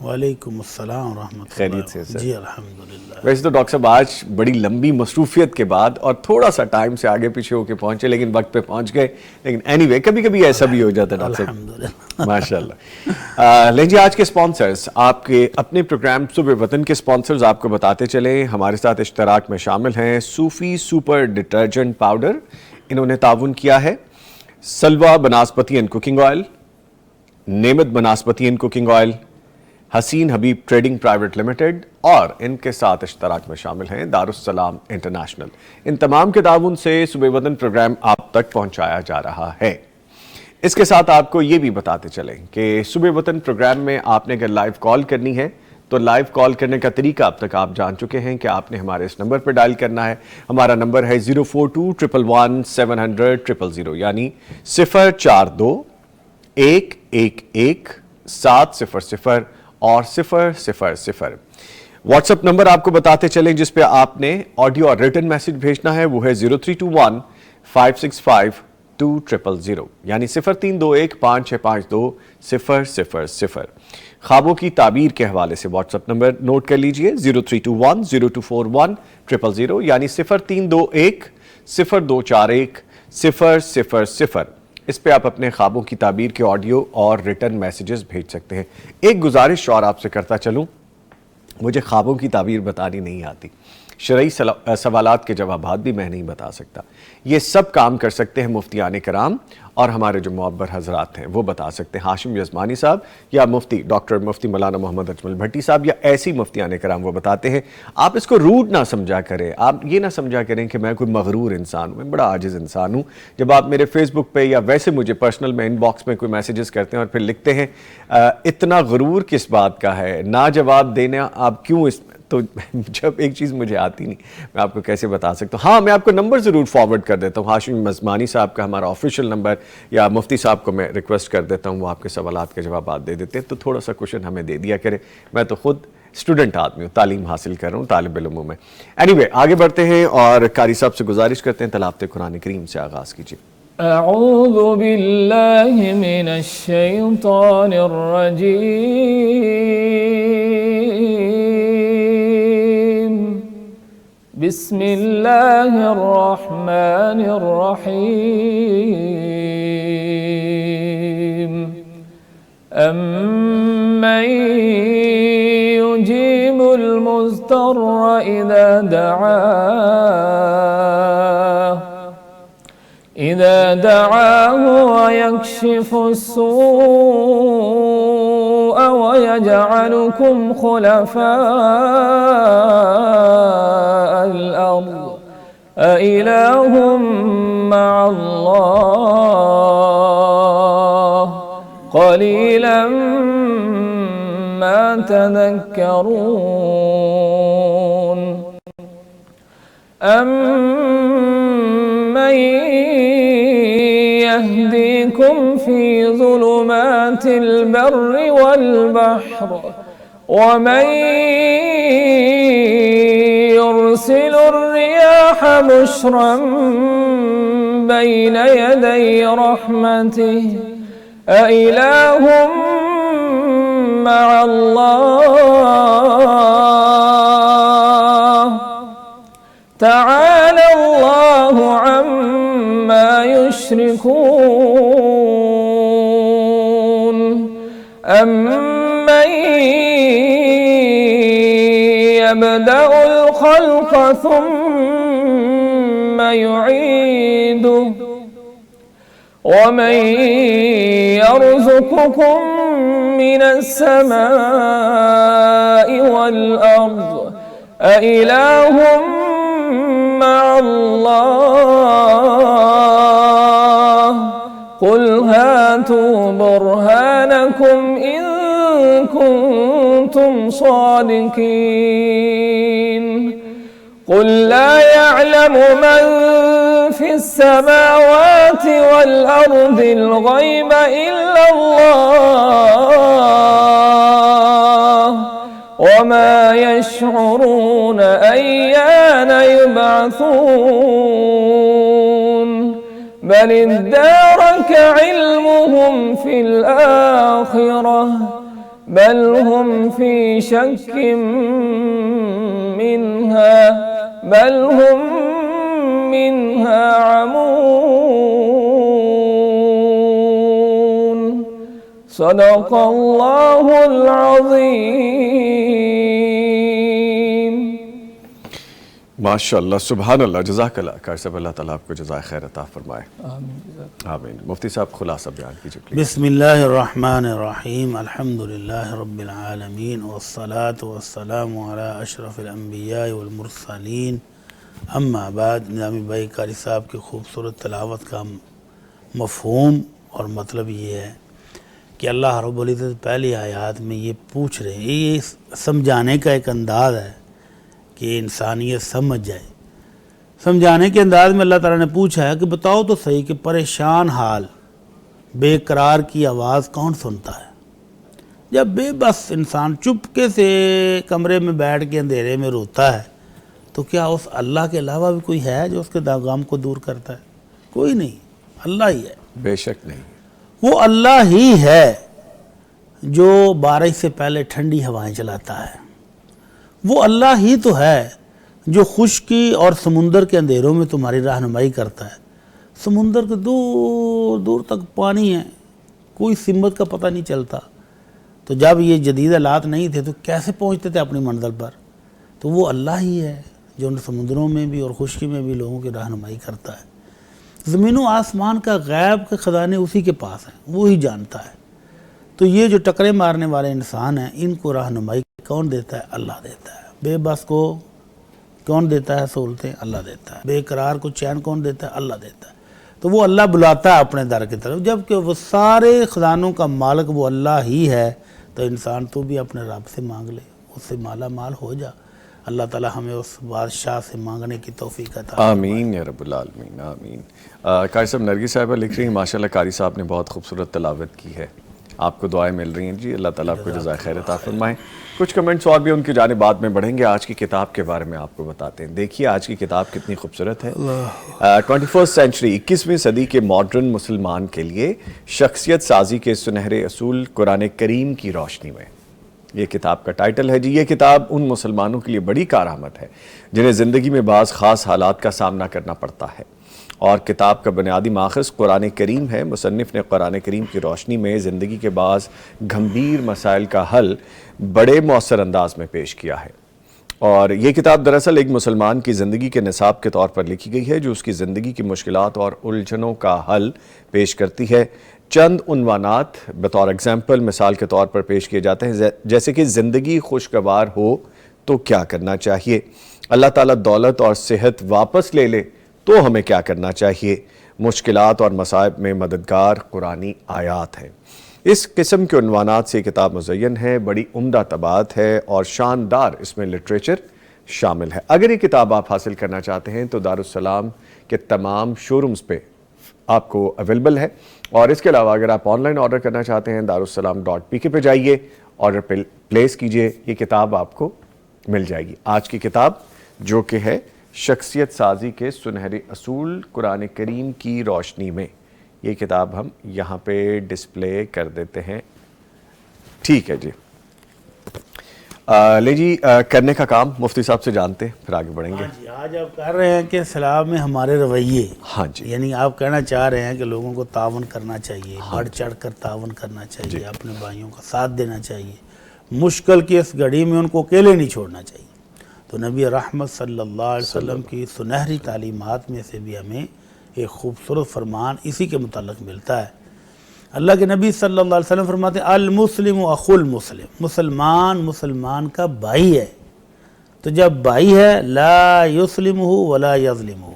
وعلیکم السلام ورحمۃ اللہ. خیریت سے سر؟ جی الحمدللہ. ویسے تو ڈاکٹر صاحب آج بڑی لمبی مصروفیت کے بعد اور تھوڑا سا ٹائم سے آگے پیچھے ہو کے پہنچے، لیکن وقت پہ پہنچ گئے. لیکن اینی وے کبھی کبھی ایسا بھی ہو جاتا ہے ڈاکٹر صاحب. الحمدللہ. ماشاء اللہ. لیں جی، آج کے اسپانسرز آپ کے اپنے پروگرام صبح وطن کے اسپانسرز آپ کو بتاتے چلیں. ہمارے ساتھ اشتراک میں شامل ہیں صوفی سپر ڈٹرجنٹ پاؤڈر، انہوں نے تعاون کیا ہے. سلوا banaspati and cooking oil, Naimat banaspati and cooking oil, Hussain Habib trading private limited, اور ان کے ساتھ اشتراک میں شامل ہیں دارالسلام انٹرنیشنل. ان تمام کے تعاون سے صبح وطن پروگرام آپ تک پہنچایا جا رہا ہے. اس کے ساتھ آپ کو یہ بھی بتاتے چلیں کہ صبح وطن پروگرام میں آپ نے اگر لائیو کال کرنی ہے تو لائیو کال کرنے کا طریقہ اب تک آپ جان چکے ہیں کہ آپ نے ہمارے اس نمبر پہ ڈائل کرنا ہے. ہمارا نمبر ہے 042111700 یعنی 042111700 اور 000. واٹس ایپ نمبر آپ کو بتاتے چلیں جس پہ آپ نے آڈیو اور ریٹن میسج بھیجنا ہے، وہ ہے 0321565200 یعنی 0321565200. خوابوں کی تعبیر کے حوالے سے واٹس ایپ نمبر نوٹ کر لیجئے 0321024100 یعنی 0321024100. اس پہ آپ اپنے خوابوں کی تعبیر کے آڈیو اور ریٹن میسیجز بھیج سکتے ہیں. ایک گزارش اور آپ سے کرتا چلوں، مجھے خوابوں کی تعبیر بتانی نہیں آتی، شرعی سوالات کے جوابات بھی میں نہیں بتا سکتا. یہ سب کام کر سکتے ہیں مفتیان کرام اور ہمارے جو معبر حضرات ہیں وہ بتا سکتے ہیں. ہاشم یزمانی صاحب یا ڈاکٹر مفتی مولانا محمد اجمل بھٹی صاحب یا ایسی مفتیان کرام وہ بتاتے ہیں. آپ اس کو روڈ نہ سمجھا کریں، آپ یہ نہ سمجھا کریں کہ میں کوئی مغرور انسان ہوں. میں بڑا عاجز انسان ہوں. جب آپ میرے فیس بک پہ یا ویسے مجھے پرسنل میں ان باکس میں کوئی میسیجز کرتے ہیں اور پھر لکھتے ہیں اتنا غرور کس بات کا ہے، نا جواب دینا آپ کیوں اس، تو جب ایک چیز مجھے آتی نہیں میں آپ کو کیسے بتا سکتا ہوں. ہاں میں آپ کو نمبر ضرور فارورڈ کر دیتا ہوں. ہاشم یزمانی صاحب کا ہمارا آفیشیل نمبر، یا مفتی صاحب کو میں ریکویسٹ کر دیتا ہوں، وہ آپ کے سوالات کے جوابات دے دیتے ہیں. تو تھوڑا سا کوشچن ہمیں دے دیا کرے. میں تو خود اسٹوڈنٹ آدمی ہوں، تعلیم حاصل کر رہا ہوں، طالب علم ہوں میں. اینی وے آگے بڑھتے ہیں اور قاری صاحب سے گزارش کرتے ہیں تلاوت قرآن کریم سے آغاز کیجیے. اعوذ باللہ من الشیطان الرجیم، بسم اللہ الرحمن الرحیم. امن يجيب المضطر إذا دعاه ويكشف السوء ويجعلكم خلفاء الأرض أإله مع الله قليلا ما تذكرون. أمن يهديكم في ظلمات البر والبحر ومن يرسل الرياح بشرا بين يدي رحمته أإله مع الله تعالى الله عما يشركون. أمن يبدأ الخلق ثم يعيده ومن يرزقكم من السماء والأرض أإله مع الله قل هاتوا برهانكم إن كنتم صادقين. قل لا يعلم من في السماوات والأرض الغيب إلا الله وما يشعرون أيان يبعثون بل ادارك علمهم في الآخرة بل هم في شك منها بل هم منها عمون صدق اللہ العظیم۔ ماشاء اللہ، سبحان اللہ، جزاک اللہ قاری صاحب، اللہ تعالیٰ آپ کو جزائے خیر عطا فرمائے۔ آمین۔ مفتی صاحب خلاصہ بیان کیجیے پلیز۔ بسم اللہ الرحمن الرحیم، الحمدللہ رب العالمین، والصلاة والسلام علی اشرف الانبیاء والمرسلین، اما بعد۔ نظامی بھائی قاری صاحب کی خوبصورت تلاوت کا مفہوم اور مطلب یہ ہے کہ اللہ رب العزت پہلی آیات میں یہ پوچھ رہے ہیں، یہ سمجھانے کا ایک انداز ہے کہ انسانیت سمجھ جائے۔ سمجھانے کے انداز میں اللہ تعالیٰ نے پوچھا ہے کہ بتاؤ تو صحیح کہ پریشان حال بے قرار کی آواز کون سنتا ہے؟ جب بے بس انسان چپکے سے کمرے میں بیٹھ کے اندھیرے میں روتا ہے تو کیا اس اللہ کے علاوہ بھی کوئی ہے جو اس کے غم کو دور کرتا ہے؟ کوئی نہیں، اللہ ہی ہے۔ بے شک نہیں۔ وہ اللہ ہی ہے جو بارش سے پہلے ٹھنڈی ہوائیں چلاتا ہے۔ وہ اللہ ہی تو ہے جو خشکی اور سمندر کے اندھیروں میں تمہاری رہنمائی کرتا ہے۔ سمندر کے دور دور تک پانی ہے، کوئی سمت کا پتہ نہیں چلتا۔ تو جب یہ جدید آلات نہیں تھے تو کیسے پہنچتے تھے اپنی منزل پر؟ تو وہ اللہ ہی ہے جو ان سمندروں میں بھی اور خشکی میں بھی لوگوں کی رہنمائی کرتا ہے۔ زمین و آسمان کا غیب کے خزانے اسی کے پاس ہیں، وہی جانتا ہے۔ تو یہ جو ٹکرے مارنے والے انسان ہیں، ان کو رہنمائی کون دیتا ہے؟ اللہ دیتا ہے۔ بے بس کو کون دیتا ہے سہولتیں؟ اللہ دیتا ہے۔ بے قرار کو چین کون دیتا ہے؟ اللہ دیتا ہے۔ تو وہ اللہ بلاتا ہے اپنے در کی طرف، جبکہ وہ سارے خزانوں کا مالک وہ اللہ ہی ہے۔ تو انسان تو بھی اپنے رب سے مانگ لے، اس سے مالا مال ہو جا۔ اللہ تعالی ہمیں اس بادشاہ سے مانگنے کی توفیق عطا فرمائے۔ آمین یا رب العالمین، آمین۔ قاری صاحب نرگس صاحبہ لکھ رہی ہیں ماشاءاللہ قاری صاحب نے بہت خوبصورت تلاوت کی ہے، آپ کو دعائیں مل رہی ہیں جی، اللہ تعالیٰ آپ کو جزائے خیر عطا فرمائے۔ کچھ کمنٹس اور بھی ان کی جانب بعد میں بڑھیں گے، آج کی کتاب کے بارے میں آپ کو بتاتے ہیں۔ دیکھیے آج کی کتاب کتنی خوبصورت ہے۔ 21 سینچری، 21ویں صدی کے ماڈرن مسلمان کے لیے شخصیت سازی کے سنہرے اصول قرآن کریم کی روشنی میں، یہ کتاب کا ٹائٹل ہے جی۔ یہ کتاب ان مسلمانوں کے لیے بڑی کارآمد ہے جنہیں زندگی میں بعض خاص حالات کا سامنا کرنا پڑتا ہے، اور کتاب کا بنیادی ماخذ قرآن کریم ہے۔ مصنف نے قرآن کریم کی روشنی میں زندگی کے بعض گھمبیر مسائل کا حل بڑے مؤثر انداز میں پیش کیا ہے، اور یہ کتاب دراصل ایک مسلمان کی زندگی کے نصاب کے طور پر لکھی گئی ہے جو اس کی زندگی کی مشکلات اور الجھنوں کا حل پیش کرتی ہے۔ چند عنوانات بطور ایگزامپل مثال کے طور پر پیش کیے جاتے ہیں، جیسے کہ زندگی خوشگوار ہو تو کیا کرنا چاہیے، اللہ تعالیٰ دولت اور صحت واپس لے لے تو ہمیں کیا کرنا چاہیے، مشکلات اور مصائب میں مددگار قرآنی آیات ہیں۔ اس قسم کے عنوانات سے کتاب مزین ہے، بڑی عمدہ طباعت ہے اور شاندار اس میں لٹریچر شامل ہے۔ اگر یہ کتاب آپ حاصل کرنا چاہتے ہیں تو دارالسلام کے تمام شورومز پہ آپ کو اویلیبل ہے، اور اس کے علاوہ اگر آپ آن لائن آرڈر کرنا چاہتے ہیں darussalam.pk پہ جائیے، آرڈر پلیس کیجئے، یہ کتاب آپ کو مل جائے گی۔ آج کی کتاب جو کہ ہے شخصیت سازی کے سنہرے اصول قرآن کریم کی روشنی میں، یہ کتاب ہم یہاں پہ ڈسپلے کر دیتے ہیں۔ ٹھیک ہے جی، لے جی کرنے کا کام مفتی صاحب سے جانتے ہیں، پھر آگے بڑھیں گے۔ آج آپ کہہ رہے ہیں کہ اسلام میں ہمارے رویے، ہاں جی، یعنی آپ کہنا چاہ رہے ہیں کہ لوگوں کو تعاون کرنا چاہیے، بڑھ چڑھ کر تعاون کرنا چاہیے، اپنے بھائیوں کا ساتھ دینا چاہیے، مشکل کی اس گھڑی میں ان کو اکیلے نہیں چھوڑنا چاہیے۔ تو نبی رحمت صلی اللہ علیہ وسلم کی سنہری تعلیمات میں سے بھی ہمیں ایک خوبصورت فرمان اسی کے متعلق ملتا ہے۔ اللہ کے نبی صلی اللہ علیہ وسلم فرماتے ہیں المسلم اخو المسلم، مسلمان مسلمان کا بھائی ہے۔ تو جب بھائی ہے لا یسلمہ ولا یظلمہ،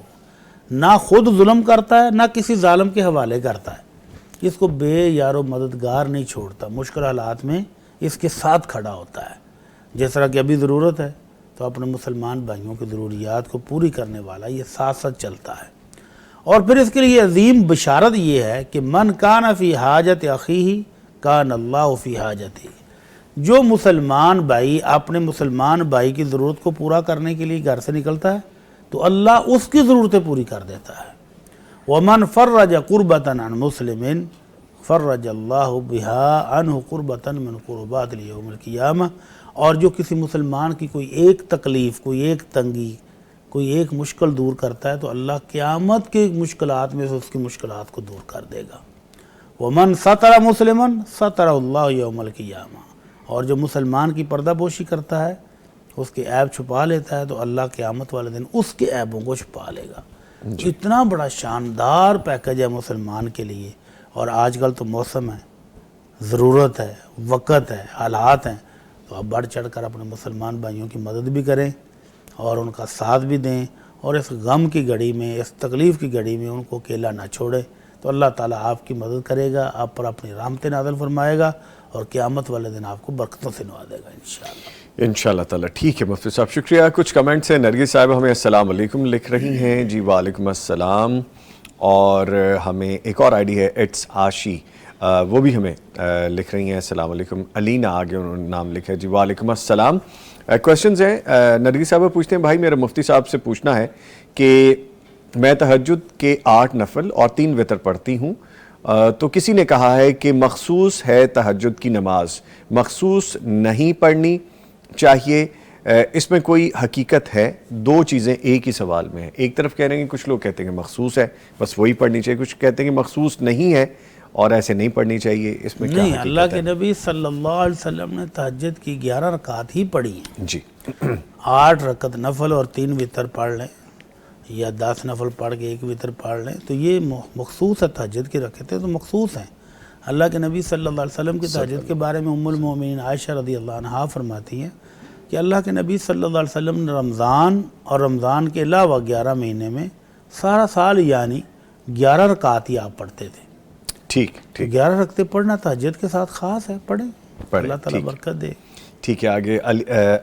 نہ خود ظلم کرتا ہے نہ کسی ظالم کے حوالے کرتا ہے، اس کو بے یار و مددگار نہیں چھوڑتا، مشکل حالات میں اس کے ساتھ کھڑا ہوتا ہے۔ جس طرح کہ ابھی ضرورت ہے تو اپنے مسلمان بھائیوں کی ضروریات کو پوری کرنے والا یہ ساتھ ساتھ چلتا ہے۔ اور پھر اس کے لیے عظیم بشارت یہ ہے کہ من کان فی حاجت اخیہ کان اللہ فی حاجتہ، جو مسلمان بھائی اپنے مسلمان بھائی کی ضرورت کو پورا کرنے کے لیے گھر سے نکلتا ہے تو اللہ اس کی ضرورتیں پوری کر دیتا ہے۔ ومن فرج قربۃ عن مسلم فرج اللہ بہا عنہ قربۃ من قربات الیوم القیامہ، اور جو کسی مسلمان کی کوئی ایک تکلیف، کوئی ایک تنگی، کوئی ایک مشکل دور کرتا ہے تو اللہ قیامت کے مشکلات میں سے اس کی مشکلات کو دور کر دے گا۔ ومن ستر مسلمن ستر اللہ یوم القیامہ، اور جو مسلمان کی پردہ پوشی کرتا ہے، اس کے عیب چھپا لیتا ہے، تو اللہ قیامت والے دن اس کے عیبوں کو چھپا لے گا۔ اتنا بڑا شاندار پیکج ہے مسلمان کے لیے، اور آج کل تو موسم ہے، ضرورت ہے، وقت ہے، حالات ہیں، تو آپ بڑھ چڑھ کر اپنے مسلمان بھائیوں کی مدد بھی کریں اور ان کا ساتھ بھی دیں، اور اس غم کی گھڑی میں، اس تکلیف کی گھڑی میں ان کو اکیلا نہ چھوڑیں، تو اللہ تعالیٰ آپ کی مدد کرے گا، آپ پر اپنی رحمتیں نازل فرمائے گا، اور قیامت والے دن آپ کو برکتوں سے نوازے گا انشاءاللہ۔ انشاءاللہ تعالیٰ۔ ٹھیک ہے مفتی صاحب، شکریہ۔ کچھ کمنٹس ہیں۔ نرگس صاحب ہمیں السلام علیکم لکھ رہی ہیں، جی وعلیکم السلام، اور ہمیں ایک اور آئی ڈی ہے اٹس آشی، وہ بھی ہمیں لکھ رہی ہیں السلام علیکم۔ علینا آگے انہوں نے نام لکھا ہے، جی وعلیکم السلام۔ کویشچنز ہیں، نرگس صاحب پوچھتے ہیں، بھائی میرا مفتی صاحب سے پوچھنا ہے کہ میں تہجد کے 8 نفل اور 3 وتر پڑھتی ہوں، تو کسی نے کہا ہے کہ مخصوص ہے تہجد کی نماز، مخصوص نہیں پڑھنی چاہیے، اس میں کوئی حقیقت ہے؟ دو چیزیں ایک ہی سوال میں ہیں۔ ایک طرف کہہ رہے ہیں کہ کچھ لوگ کہتے ہیں کہ مخصوص ہے بس وہی پڑھنی چاہیے، کچھ کہتے ہیں کہ مخصوص نہیں ہے اور ایسے نہیں پڑھنی چاہیے، اس میں کیا نہیں، حقیقت اللہ ہے؟ کے نبی صلی اللہ علیہ وسلم نے تہجد کی 11 رکعت ہی پڑھی ہیں۔ جی 8 رکعت نفل اور 3 وتر پڑھ لیں، یا 10 نفل پڑھ کے 1 وتر پڑھ لیں، تو یہ مخصوص ہے۔ تہجد کی رکعتیں تو مخصوص ہیں۔ اللہ کے نبی صلی اللہ علیہ وسلم کی تہجد کے بارے میں ام المومنین عائشہ رضی اللہ عنہا فرماتی ہیں کہ اللہ کے نبی صلی اللہ علیہ وسلم نے رمضان اور رمضان کے علاوہ 11 مہینے میں سارا سال یعنی 11 رکعت ہی آپ پڑھتے تھے۔ ٹھیک ٹھیک 11 رکعتیں پڑھنا تہجد کے ساتھ خاص ہے، پڑھیں، اللہ تعالیٰ ٹھیک۔ برکت دے۔ ٹھیک ہے، آگے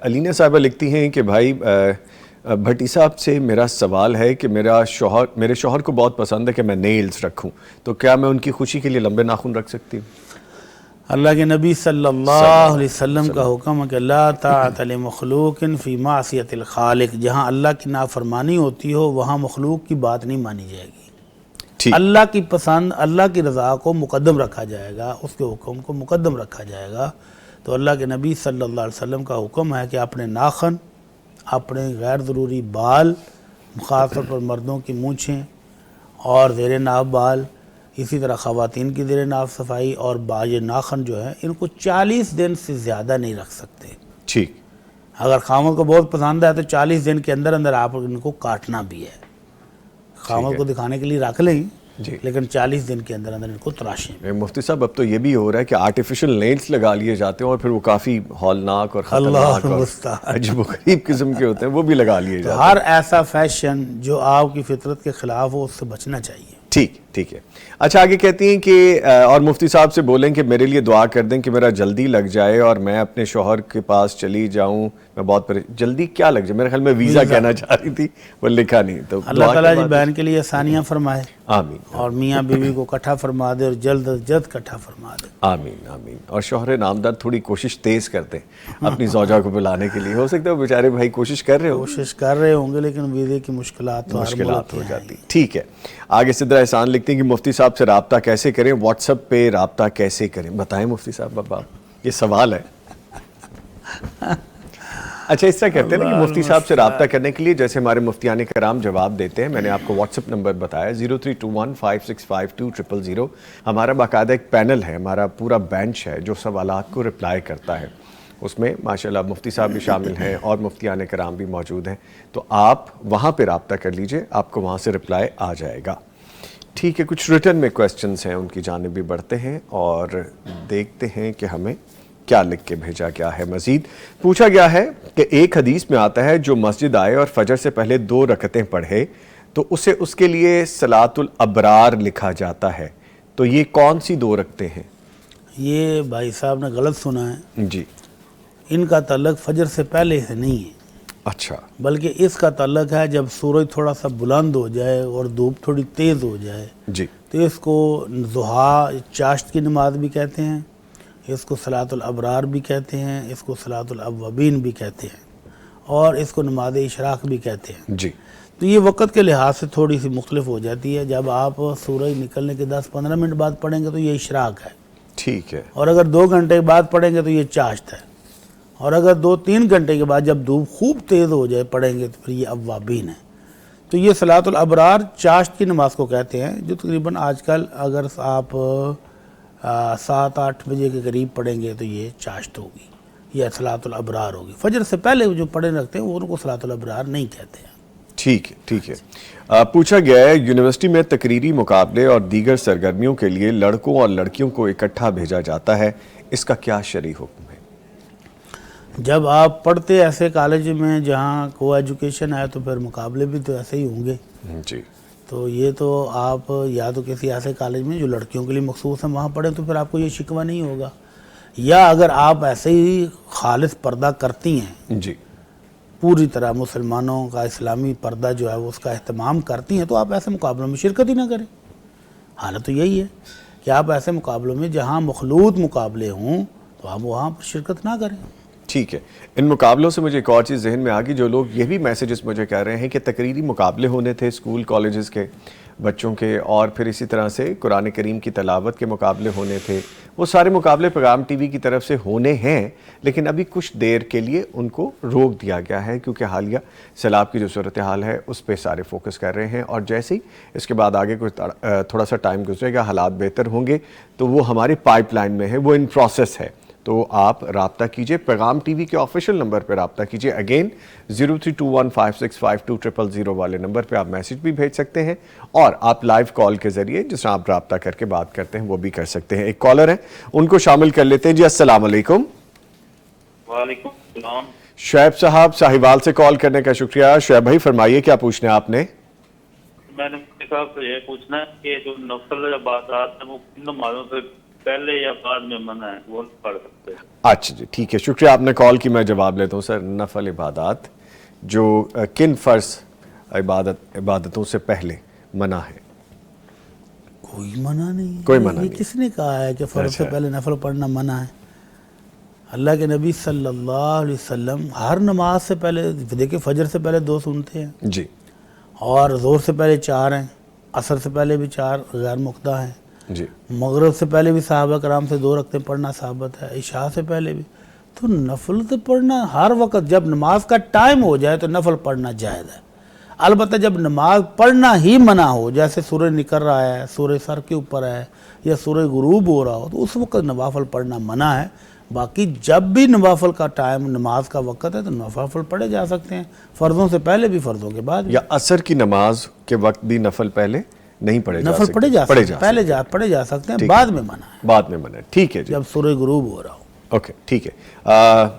علینا صاحبہ لکھتی ہیں کہ بھائی بھٹی صاحب سے میرا سوال ہے کہ میرے شوہر کو بہت پسند ہے کہ میں نیلز رکھوں، تو کیا میں ان کی خوشی کے لیے لمبے ناخن رکھ سکتی ہوں؟ اللہ کے نبی صلی اللہ علیہ وسلم کا حکم ہے کہ لا طاعت لمخلوق فی معصیت الخالق، جہاں اللہ کی نافرمانی ہوتی ہو وہاں مخلوق کی بات نہیں مانی جائے گی۔ ٹھیک، اللہ کی پسند، اللہ کی رضا کو مقدم رکھا جائے گا، اس کے حکم کو مقدم رکھا جائے گا۔ تو اللہ کے نبی صلی اللہ علیہ وسلم کا حکم ہے کہ اپنے ناخن، اپنے غیر ضروری بال، خاص طور پر مردوں کی مونچھیں اور زیر ناف بال، اسی طرح خواتین کی زیر ناف صفائی اور باج ناخن جو ہے، ان کو 40 دن سے زیادہ نہیں رکھ سکتے۔ ٹھیک، اگر خامد کو بہت پسند ہے تو 40 دن کے اندر اندر آپ ان کو کاٹنا بھی ہے۔ خامد کو دکھانے کے لیے رکھ لیں جی۔ لیکن 40 دن کے اندر اندر ان کو تراشیں۔ مفتی صاحب اب تو یہ بھی ہو رہا ہے کہ آرٹیفیشل نیلز لگا لیے جاتے ہیں اور پھر وہ کافی ہولناک اور خطرناک اور عجیب و غریب قسم کے ہوتے ہیں، وہ بھی لگا لیے جاتے ہیں۔ ہر ایسا فیشن جو آپ کی فطرت کے خلاف ہو اس سے بچنا چاہیے۔ ٹھیک ہے۔ اچھا آگے کہتی ہیں کہ اور مفتی صاحب سے بولیں کہ میرے لیے دعا کر دیں کہ میرا جلدی لگ جائے اور میں اپنے شوہر کے پاس چلی جاؤں، میں بہت جلدی کیا لگ جائے، میرے خیال میں ویزا کہنا چاہ رہی تھی، وہ لکھا نہیں، تو اللہ تعالیٰ جی بہن کے لیے آسانیاں فرمائے، آمین اور میاں بیوی کو اکٹھا فرما دے اور جلد از جلد اکٹھا فرما دے۔ آمین آمین۔ اور شوہر نامدار تھوڑی کوشش تیز کرتے ہیں اپنی زوجہ کو بلانے کے لیے، ہو سکتا ہے وہ بیچارے بھائی کوشش کر رہے ہو، کوشش کر رہے ہوں گے لیکن ویزے کی مشکلات تو ہر ملک مشکلات ہو میں جاتی۔ ٹھیک ہے، آگے سدرا احسان لکھتے ہیں کہ مفتی صاحب سے رابطہ کیسے کریں، واٹس ایپ پہ رابطہ کیسے کریں، بتائیں مفتی صاحب، اب آپ، یہ سوال ہے۔ اچھا اس طرح کہتے ہیں نا کہ مفتی صاحب سے رابطہ کرنے کے لیے جیسے ہمارے مفتیان کرام جواب دیتے ہیں، میں نے آپ کو واٹس ایپ نمبر بتایا 0321565200، ہمارا باقاعدہ ایک پینل ہے، ہمارا پورا بینچ ہے جو سوالات کو رپلائی کرتا ہے، اس میں ماشاءاللہ مفتی صاحب بھی شامل ہیں اور مفتیان کرام بھی موجود ہیں، تو آپ وہاں پہ رابطہ کر لیجئے، آپ کو وہاں سے رپلائی آ جائے گا۔ ٹھیک ہے، کچھ ریٹن میں کویسچنز ہیں، ان کی جانب بھی بڑھتے ہیں اور دیکھتے ہیں کہ ہمیں کیا لکھ کے بھیجا گیا ہے۔ مزید پوچھا گیا ہے کہ ایک حدیث میں آتا ہے جو مسجد آئے اور فجر سے پہلے 2 رکعتیں پڑھے تو اسے اس کے لیے صلاۃ الابرار لکھا جاتا ہے، تو یہ کون سی 2 رکعتیں ہیں؟ یہ بھائی صاحب نے غلط سنا ہے، جی ان کا تعلق فجر سے پہلے سے نہیں ہے، اچھا، بلکہ اس کا تعلق ہے جب سورج تھوڑا سا بلند ہو جائے اور دھوپ تھوڑی تیز ہو جائے جی تو اس کو ضحیٰ چاشت کی نماز بھی کہتے ہیں، اس کو صلاۃ الابرار بھی کہتے ہیں، اس کو صلاۃ الاوابین بھی کہتے ہیں، اور اس کو نماز اشراق بھی کہتے ہیں۔ جی تو یہ وقت کے لحاظ سے تھوڑی سی مختلف ہو جاتی ہے. جب آپ سورج نکلنے کے 10-15 منٹ بعد پڑھیں گے تو یہ اشراق ہے, ٹھیک ہے, اور اگر 2 گھنٹے بعد پڑھیں گے تو یہ چاشت ہے, اور اگر 2-3 گھنٹے کے بعد جب دھوپ خوب تیز ہو جائے پڑھیں گے تو پھر یہ اوابین ہے. تو یہ صلاۃ الابرار چاشت کی نماز کو کہتے ہیں, جو تقریباً آج کل اگر آپ 7-8 بجے کے قریب پڑھیں گے تو یہ چاشت ہوگی, یہ صلاۃ الابرار ہوگی. فجر سے پہلے جو پڑھے رکھتے ہیں وہ ان کو صلاۃ الابرار نہیں کہتے ہیں. ٹھیک ہے, ٹھیک ہے. پوچھا گیا ہے یونیورسٹی میں تقریری مقابلے اور دیگر سرگرمیوں کے لیے لڑکوں اور لڑکیوں کو اکٹھا بھیجا جاتا ہے, اس کا کیا شرعی حکم ہے؟ جب آپ پڑھتے ایسے کالج میں جہاں کو ایجوکیشن ہے تو پھر مقابلے بھی تو ایسے ہی ہوں گے. جی, تو یہ تو آپ یا تو کسی ایسے کالج میں جو لڑکیوں کے لیے مخصوص ہے وہاں پڑھیں تو پھر آپ کو یہ شکوہ نہیں ہوگا, یا اگر آپ ایسے ہی خالص پردہ کرتی ہیں, جی, پوری طرح مسلمانوں کا اسلامی پردہ جو ہے وہ اس کا اہتمام کرتی ہیں, تو آپ ایسے مقابلوں میں شرکت ہی نہ کریں. حالت تو یہی ہے کہ آپ ایسے مقابلوں میں جہاں مخلوط مقابلے ہوں تو آپ وہاں پر شرکت نہ کریں. ٹھیک ہے. ان مقابلوں سے مجھے ایک اور چیز ذہن میں آ گئی, جو لوگ یہ بھی میسیجز مجھے کہہ رہے ہیں کہ تقریری مقابلے ہونے تھے اسکول کالجز کے بچوں کے, اور پھر اسی طرح سے قرآن کریم کی تلاوت کے مقابلے ہونے تھے, وہ سارے مقابلے پیغام ٹی وی کی طرف سے ہونے ہیں, لیکن ابھی کچھ دیر کے لیے ان کو روک دیا گیا ہے کیونکہ حالیہ سیلاب کی جو صورتحال ہے اس پہ سارے فوکس کر رہے ہیں, اور جیسے ہی اس کے بعد آگے کچھ تھوڑا سا ٹائم گزرے گا, حالات بہتر ہوں گے تو وہ ہماری پائپ لائن میں ہے, وہ ان پروسیس ہے. تو آپ رابطہ کیجئے, پیغام ٹی وی کے آفیشیل نمبر پہ رابطہ کیجئے. اگین 0321565200 والے نمبر پہ آپ میسیج بھی بھیج سکتے ہیں, اور آپ لائیو کال کے ذریعے جس طرح آپ رابطہ کر کے بات کرتے ہیں وہ بھی کر سکتے ہیں. ایک کالر ہیں, ان کو شامل کر لیتے ہیں. جی السلام علیکم. وعلیکم السلام. شعیب صاحب صاحبال سے کال کرنے کا شکریہ. شعیب بھائی فرمائیے کیا پوچھنا ہے آپ نے؟ میں نے مفتی صاحب سے یہ پوچھنا ہے کہ جو نفل عبادات ہیں وہ کن نمازوں سے پہلے یا بعد میں منع ہے, وہ نہیں پڑھ سکتے؟ اچھا جی ٹھیک ہے, شکریہ آپ نے کال کی. میں جواب لیتا ہوں سر. نفل عبادات جو کن فرض عبادتوں سے پہلے منع ہے؟ کوئی منع نہیں. کوئی منع یہ نہیں. کس نے کہا ہے کہ فرض سے پہلے نفل پڑھنا منع ہے؟ اللہ کے نبی صلی اللہ علیہ وسلم ہر نماز سے پہلے, دیکھیں فجر سے پہلے 2 سنتے ہیں, جی, اور ظہر سے پہلے 4 ہیں, عصر سے پہلے بھی 4 غیر مقدہ ہیں, جی, مغرب سے پہلے بھی صحابہ کرام سے 2 رکعتیں پڑھنا ثابت ہے, عشاء سے پہلے بھی. تو نفل تو پڑھنا ہر وقت, جب نماز کا ٹائم ہو جائے تو نفل پڑھنا جائز ہے. البتہ جب نماز پڑھنا ہی منع ہو, جیسے سورج نکل رہا ہے, سورج سر کے اوپر ہے, یا سورج غروب ہو رہا ہو, تو اس وقت نوافل پڑھنا منع ہے. باقی جب بھی نوافل کا ٹائم, نماز کا وقت ہے, تو نوافل پڑھے جا سکتے ہیں, فرضوں سے پہلے بھی فرضوں کے بعد بھی. یا عصر کی نماز کے وقت بھی نفل پہلے نہیں پڑھے جا سکتے؟ نفل پڑھے جا سکتے ہیں, پہلے پڑھے جا سکتے ہیں, بعد میں منع ہے, بعد میں منع ہے. ٹھیک ہے جی, جب سورج غروب ہو رہا ہو. اوکے ٹھیک ہے.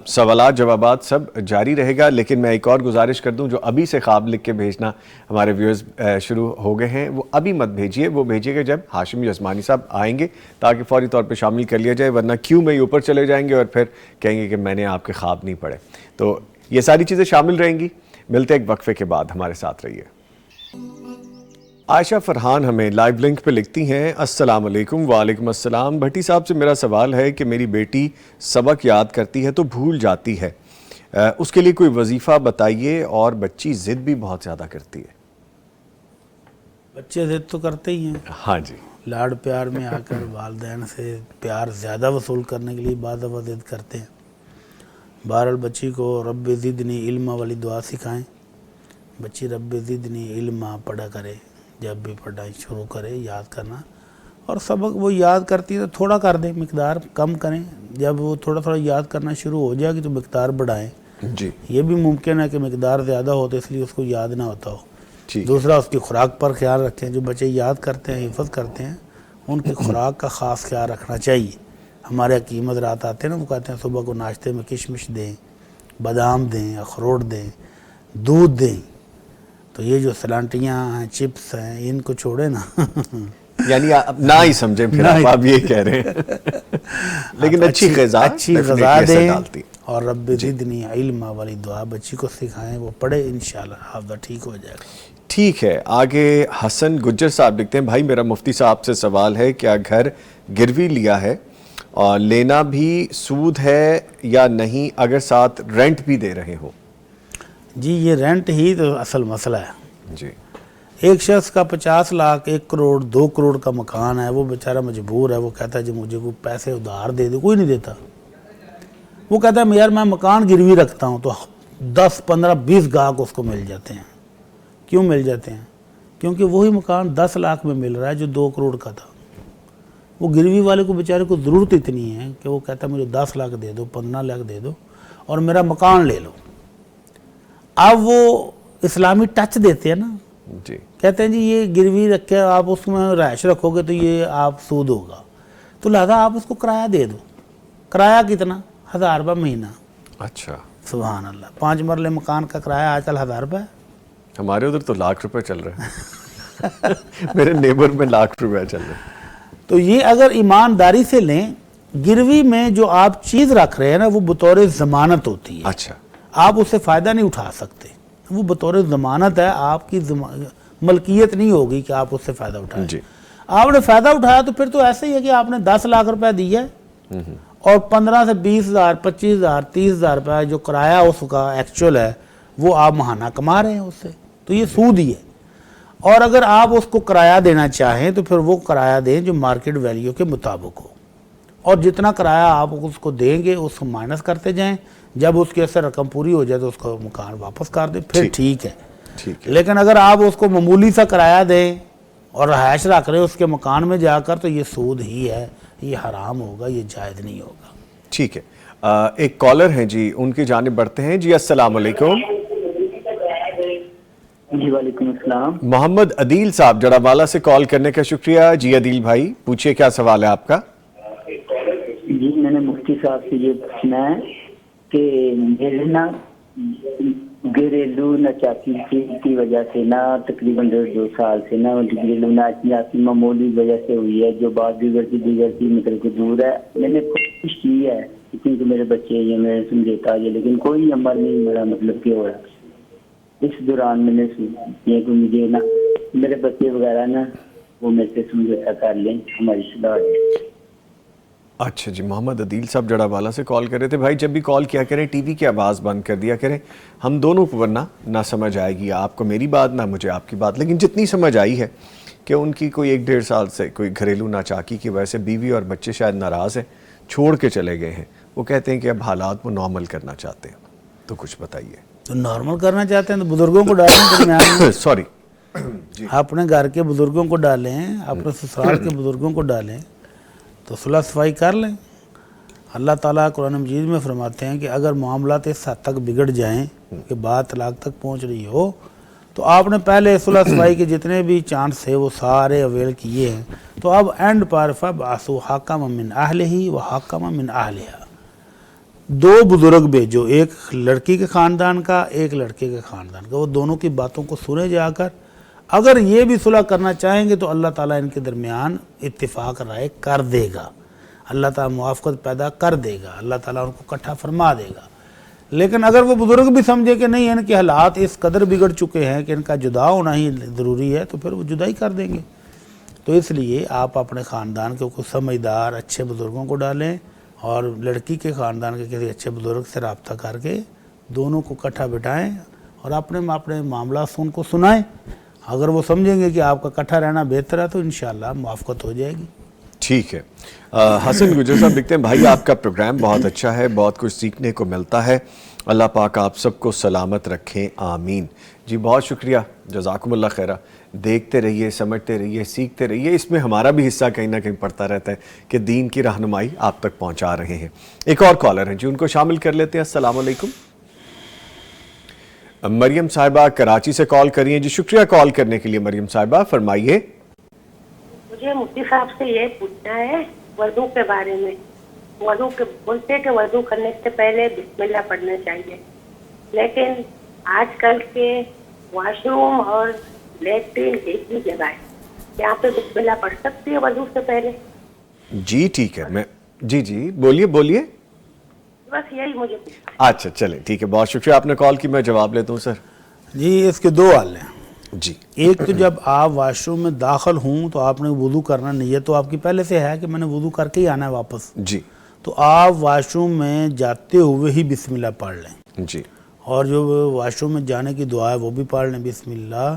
سوالات جوابات سب جاری رہے گا, لیکن میں ایک اور گزارش کر دوں, جو ابھی سے خواب لکھ کے بھیجنا ہمارے ویورز شروع ہو گئے ہیں, وہ ابھی مت بھیجیے, وہ بھیجیے گا جب ہاشمی عثمانی صاحب آئیں گے, تاکہ فوری طور پہ شامل کر لیا جائے, ورنہ کیوں میں اوپر چلے جائیں گے اور پھر کہیں گے کہ میں نے آپ کے خواب نہیں پڑھے. تو یہ ساری چیزیں شامل رہیں گی. ملتے ایک وقفے کے بعد, ہمارے ساتھ رہیے. عائشہ فرحان ہمیں لائیو لنک پہ لکھتی ہیں, السلام علیکم. وعلیکم السلام. بھٹی صاحب سے میرا سوال ہے کہ میری بیٹی سبق یاد کرتی ہے تو بھول جاتی ہے, اس کے لیے کوئی وظیفہ بتائیے, اور بچی ضد بھی بہت زیادہ کرتی ہے. بچے ضد تو کرتے ہی ہیں. ہاں جی, لاڈ پیار میں آ کر والدین سے پیار زیادہ وصول کرنے کے لیے بعض دفعہ ضد کرتے ہیں. بہرحال بچی کو رب زدنی علما والی دعا سکھائیں. بچی رب زدنی علما پڑھا کرے, جب بھی پڑھائی شروع کرے یاد کرنا, اور سبق وہ یاد کرتی ہے تو تھوڑا کر دیں, مقدار کم کریں. جب وہ تھوڑا تھوڑا یاد کرنا شروع ہو جائے گی تو مقدار بڑھائیں. جی, یہ بھی ممکن ہے کہ مقدار زیادہ ہو تو اس لیے اس کو یاد نہ ہوتا ہو. ٹھیک. دوسرا, اس کی خوراک پر خیال رکھیں. جو بچے یاد کرتے ہیں, حفظ کرتے ہیں, ان کی خوراک کا خاص خیال رکھنا چاہیے. ہمارے حکیم حضرات آتے ہیں نا, وہ کہتے ہیں صبح کو ناشتے میں کشمش دیں, بادام دیں, اخروٹ دیں, دودھ دیں. تو یہ جو سلانٹیاں ہیں, چپس ہیں, ان کو چھوڑے نا. یعنی آپ نہ ہی سمجھیں پھر آپ یہ کہہ رہے ہیں, لیکن اچھی غذا دیں, اور رب زدنی علما والی دعا بچی کو سکھائیں, وہ پڑھے, انشاءاللہ حافظہ ٹھیک ہو جائے گا. ٹھیک ہے. آگے حسن گجر صاحب لکھتے ہیں, بھائی میرا مفتی صاحب سے سوال ہے, کیا گھر گروی لیا ہے اور لینا بھی سود ہے یا نہیں, اگر ساتھ رینٹ بھی دے رہے ہوں؟ جی, یہ رینٹ ہی تو اصل مسئلہ ہے. جی ایک شخص کا 50 لاکھ 1 کروڑ 2 کروڑ کا مکان ہے, وہ بیچارہ مجبور ہے, وہ کہتا ہے جی مجھے کوئی پیسے ادھار دے دے, کوئی نہیں دیتا. وہ کہتا ہے یار میں مکان گروی رکھتا ہوں, تو 10 15 20 گاہک اس کو مل جاتے ہیں. کیوں مل جاتے ہیں؟ کیونکہ وہی مکان 10 لاکھ میں مل رہا ہے جو 2 کروڑ کا تھا. وہ گروی والے کو بیچارے کو ضرورت اتنی ہے کہ وہ کہتا ہے مجھے 10 لاکھ دے دو 15 لاکھ دے دو اور میرا مکان لے لو. اب وہ اسلامی ٹچ دیتے ہیں نا, جی کہتے ہیں جی یہ گروی رکھ کے آپ اس میں رہائش رکھو گے تو یہ آپ سود ہوگا, تو لہذا آپ اس کو کرایہ دے دو. کرایہ کتنا؟ 1000 روپے مہینہ. اچھا سبحان اللہ, 5 مرلے مکان کا کرایہ آج کل 1000 روپے. ہمارے ادھر تو لاکھ روپے چل رہے ہیں. میرے نیبر میں لاکھ روپے چل رہے ہیں. تو یہ اگر ایمانداری سے لیں, گروی میں جو آپ چیز رکھ رہے ہیں نا وہ بطور ضمانت ہوتی ہے. اچھا آپ اس سے فائدہ نہیں اٹھا سکتے, وہ بطور ضمانت ہے, آپ کی ملکیت نہیں ہوگی کہ آپ اس سے فائدہ اٹھائیں. جی آپ نے فائدہ اٹھایا تو پھر تو ایسے ہی ہے کہ آپ نے 10 لاکھ روپے دیا ہے اور 15 سے 20 ہزار 25 ہزار 30 ہزار روپے جو کرایہ اس کا ایکچول ہے وہ آپ ماہانہ کما رہے ہیں اس سے, تو یہ سود ہی ہے. اور اگر آپ اس کو کرایہ دینا چاہیں تو پھر وہ کرایہ دیں جو مارکیٹ ویلیو کے مطابق ہو, اور جتنا کرایہ آپ اس کو دیں گے اس کو مائنس کرتے جائیں. جب اس کی اثر رقم پوری ہو جائے تو اس کو مکان واپس کر دیں, پھر ٹھیک ہے. ٹھیک ہے. لیکن اگر آپ اس کو معمولی سا کرایہ دیں اور رہائش رکھ رہے ہیں اس کے مکان میں جا کر, تو یہ سود ہی ہے, یہ حرام ہوگا, یہ جائز نہیں ہوگا. ٹھیک ہے. ایک کالر ہیں جی, ان کی جانب بڑھتے ہیں. جی السلام علیکم. جی وعلیکم السلام. محمد عدیل صاحب جڑاوالا سے کال کرنے کا شکریہ. جی عدیل بھائی پوچھئے کیا سوال ہے آپ کا؟ جی میں نے مفتی صاحب سے یہ پوچھنا ہے کہ میرے نا گھریلو ناچاکی کی وجہ سے نا تقریباً 1.5-2 سال سے نا گھریلو ناچاکی معمولی وجہ سے ہوئی ہے, جو بات بگڑتی مطلب کو دور ہے. میں نے کوشش کی ہے کیونکہ میرے بچے یہ میں سمجھتا ہے لیکن کوئی عمل نہیں میرا مطلب کہ ہو رہا. اس دوران میں نے یہ کہ مجھے نا میرے بچے وغیرہ نا وہ میرے سے سمجھوتا کر لیں, ہماری صلاح ہے. اچھا جی, محمد عدیل صاحب جڑاوالا سے کال کر رہے تھے. بھائی جب بھی کال کیا کریں ٹی وی کی آواز بند کر دیا کریں, ہم دونوں کو ورنہ نہ سمجھ آئے گی, آپ کو میری بات نہ مجھے آپ کی بات. لیکن جتنی سمجھ آئی ہے کہ ان کی کوئی 1-1.5 سال سے کوئی گھریلو ناچاکی کی وجہ سے بیوی اور بچے شاید ناراض ہیں, چھوڑ کے چلے گئے ہیں. وہ کہتے ہیں کہ اب حالات وہ نارمل کرنا چاہتے ہیں, تو کچھ بتائیے. تو نارمل کرنا چاہتے ہیں تو بزرگوں کو ڈالیں درمیان میں. سوری جی, اپنے گھر کے بزرگوں کو ڈالیں, اپنے سسرال کے بزرگوں کو ڈالیں, تو صلح صفائی کر لیں. اللہ تعالیٰ قرآن مجید میں فرماتے ہیں کہ اگر معاملات اس حد تک بگڑ جائیں کہ بات طلاق تک پہنچ رہی ہو, تو آپ نے پہلے صلح صفائی کے جتنے بھی چانس تھے وہ سارے اویل کیے ہیں. تو اب اینڈ پر فَبْعَثُوا حَكَمًا مِّنْ أَهْلِهِ وَحَكَمًا مِّنْ أَهْلِهَا, 2 بزرگ بھیجو, ایک لڑکی کے خاندان کا ایک لڑکے کے خاندان کا, وہ دونوں کی باتوں کو سنے جا کر. اگر یہ بھی صلح کرنا چاہیں گے تو اللہ تعالیٰ ان کے درمیان اتفاق رائے کر دے گا, اللہ تعالیٰ موافقت پیدا کر دے گا, اللہ تعالیٰ ان کو اکٹھا فرما دے گا. لیکن اگر وہ بزرگ بھی سمجھے کہ نہیں ان کے حالات اس قدر بگڑ چکے ہیں کہ ان کا جدا ہونا ہی ضروری ہے, تو پھر وہ جدائی کر دیں گے. تو اس لیے آپ اپنے خاندان کے کچھ سمجھدار اچھے بزرگوں کو ڈالیں اور لڑکی کے خاندان کے کسی اچھے بزرگ سے رابطہ کر کے دونوں کو اکٹھا بٹھائیں اور اپنے معاملات سے ان کو سنائیں. اگر وہ سمجھیں گے کہ آپ کا اکٹھا رہنا بہتر ہے تو انشاءاللہ موافقت ہو جائے گی. ٹھیک ہے. حسن گجر صاحب لکھتے ہیں بھائی آپ کا پروگرام بہت اچھا ہے, بہت کچھ سیکھنے کو ملتا ہے, اللہ پاک آپ سب کو سلامت رکھیں, آمین. جی بہت شکریہ, جزاکم اللہ خیرہ. دیکھتے رہیے, سمجھتے رہیے, سیکھتے رہیے, اس میں ہمارا بھی حصہ کہیں نہ کہیں پڑتا رہتا ہے کہ دین کی رہنمائی آپ تک پہنچا رہے ہیں. ایک اور کالر ہیں جی, ان کو شامل کر لیتے ہیں. السلام علیکم. مریم صاحبہ کراچی سے کال کری ہیں جی, شکریہ کال کرنے کے لیے مریم صاحبہ, فرمائیے. مجھے مفتی صاحب سے یہ پوچھنا ہے وضو کے بارے میں. وضو کے بولتے ہیں کہ وضو کرنے سے پہلے بسم اللہ پڑھنا چاہیے, لیکن آج کل کے واش روم اور لیٹرین ایک ہی جگہ ہے, یہاں پہ بسم اللہ پڑھ سکتی ہے وضو سے پہلے؟ جی ٹھیک ہے, میں جی بولیے بولیے. بس یہی مجھے اچھا چلیں ٹھیک ہے, بہت شکریہ آپ نے کال کی, میں جواب لیتا ہوں سر. جی اس کے 2 حل ہیں. جی ایک تو جب آپ واش روم میں داخل ہوں تو آپ نے وضو کرنا, نیت تو آپ کی پہلے سے ہے کہ میں نے وضو کر کے ہی آنا ہے واپس, جی, تو آپ واش روم میں جاتے ہوئے ہی بسم اللہ پڑھ لیں. جی, اور جو واش روم میں جانے کی دعا ہے وہ بھی پڑھ لیں, بسم اللہ